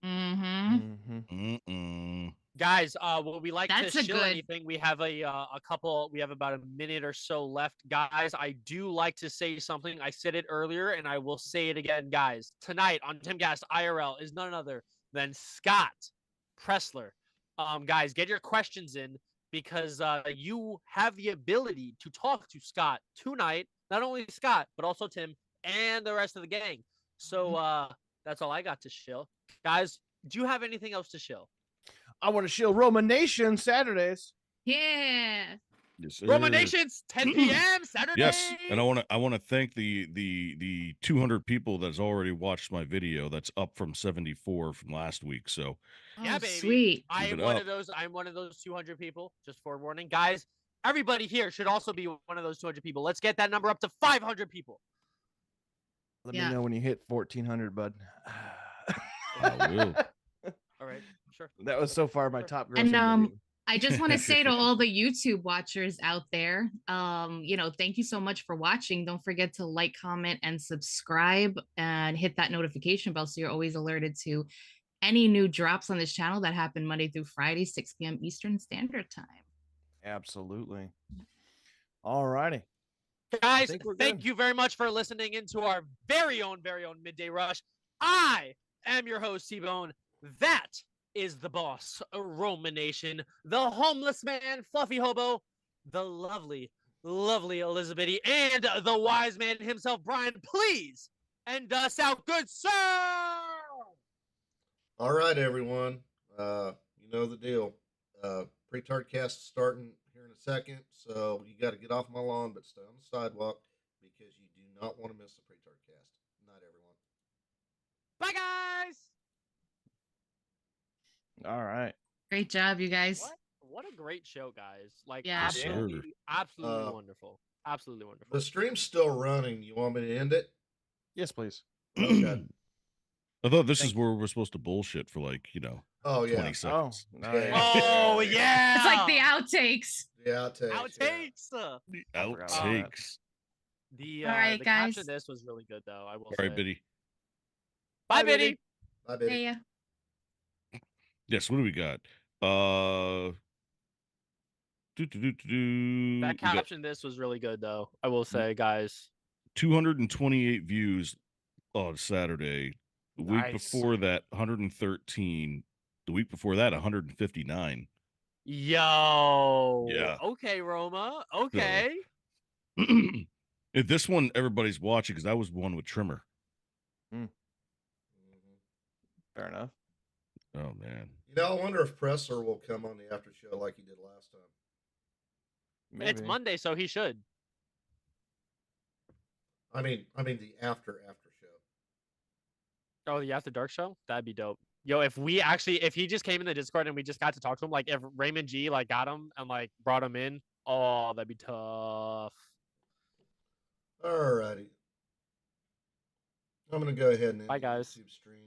Mm-hmm. Mm-mm. Guys, would we like That's to a shill good- anything? We have we have about a minute or so left. Guys, I do like to say something. I said it earlier and I will say it again, guys. Tonight on Timcast IRL is none other than Scott Pressler. Guys, get your questions in because you have the ability to talk to Scott tonight. Not only Scott, but also Tim and the rest of the gang. So that's all I got to shill. Guys, do you have anything else to shill? I want to shill Roman Nation Saturdays. Yeah. Yes, Roman sir. Nations, 10 p.m. Saturday. Yes, and I want to thank the 200 people that's already watched my video. That's up from 74 from last week. So Yeah, Oh, baby. sweet. I Keep am it one up. of those. I'm one of those 200 people. Just forewarning, guys. Everybody here should also be one of those 200 people. Let's get that number up to 500 people. Let Yeah. me know when you hit 1,400, bud. I will. All right, sure. That was so far my top grossing. And, video. I just want to say to all the YouTube watchers out there, thank you so much for watching. Don't forget to like, comment, and subscribe and hit that notification bell so you're always alerted to any new drops on this channel that happen Monday through Friday, 6 p.m. Eastern Standard Time. Absolutely. All righty. Guys, think we're thank good. you very much for listening into our very own Midday Rush. I am your host, T-Bone. That is the boss, Roman Nation, the homeless man, Fluffy Hobo, the lovely, lovely Elizabeth, and the wise man himself, Brian. Please end us out, good sir. All right, everyone. You know the deal. Pre-tard cast starting here in a second, so you got to get off my lawn, but stay on the sidewalk because you do not want to miss the pre-tard cast. Good night, everyone. Bye, guys. All right. Great job, you guys. What a great show, guys! Like, Yeah. absolutely wonderful, absolutely wonderful. The stream's still running. You want me to end it? Yes, please. Okay. I thought this Thank is where we're supposed to bullshit for like, Oh, 20 yeah. seconds. nice. Oh yeah, It's like the outtakes. The outtakes. outtakes. The I forgot about that. outtakes. The All right, the guys. caption of this was really good, though. I will All say. right, Biddy. Bye, Bye, Biddy. Biddy. Bye, Biddy. Yeah. Yes, what do we got? We That got caption of this was really good, though. I will say, guys. 228 views on Saturday. The week Nice. before that, 113. The week before that, 159. Yo. Yeah. Okay, Roma. Okay. If this one everybody's watching, because that was one with Trimmer. Mhm. Fair enough. Oh man. You know, I wonder if Presser will come on the after show like he did last time. Maybe. It's Monday, so he should. I mean the after show. Oh, the After Dark show? That'd be dope. Yo, if he just came in the Discord and we just got to talk to him, like if Raymond G like got him and like brought him in, oh, that'd be tough. Alrighty. I'm gonna go ahead and end Bye, the guys. YouTube stream.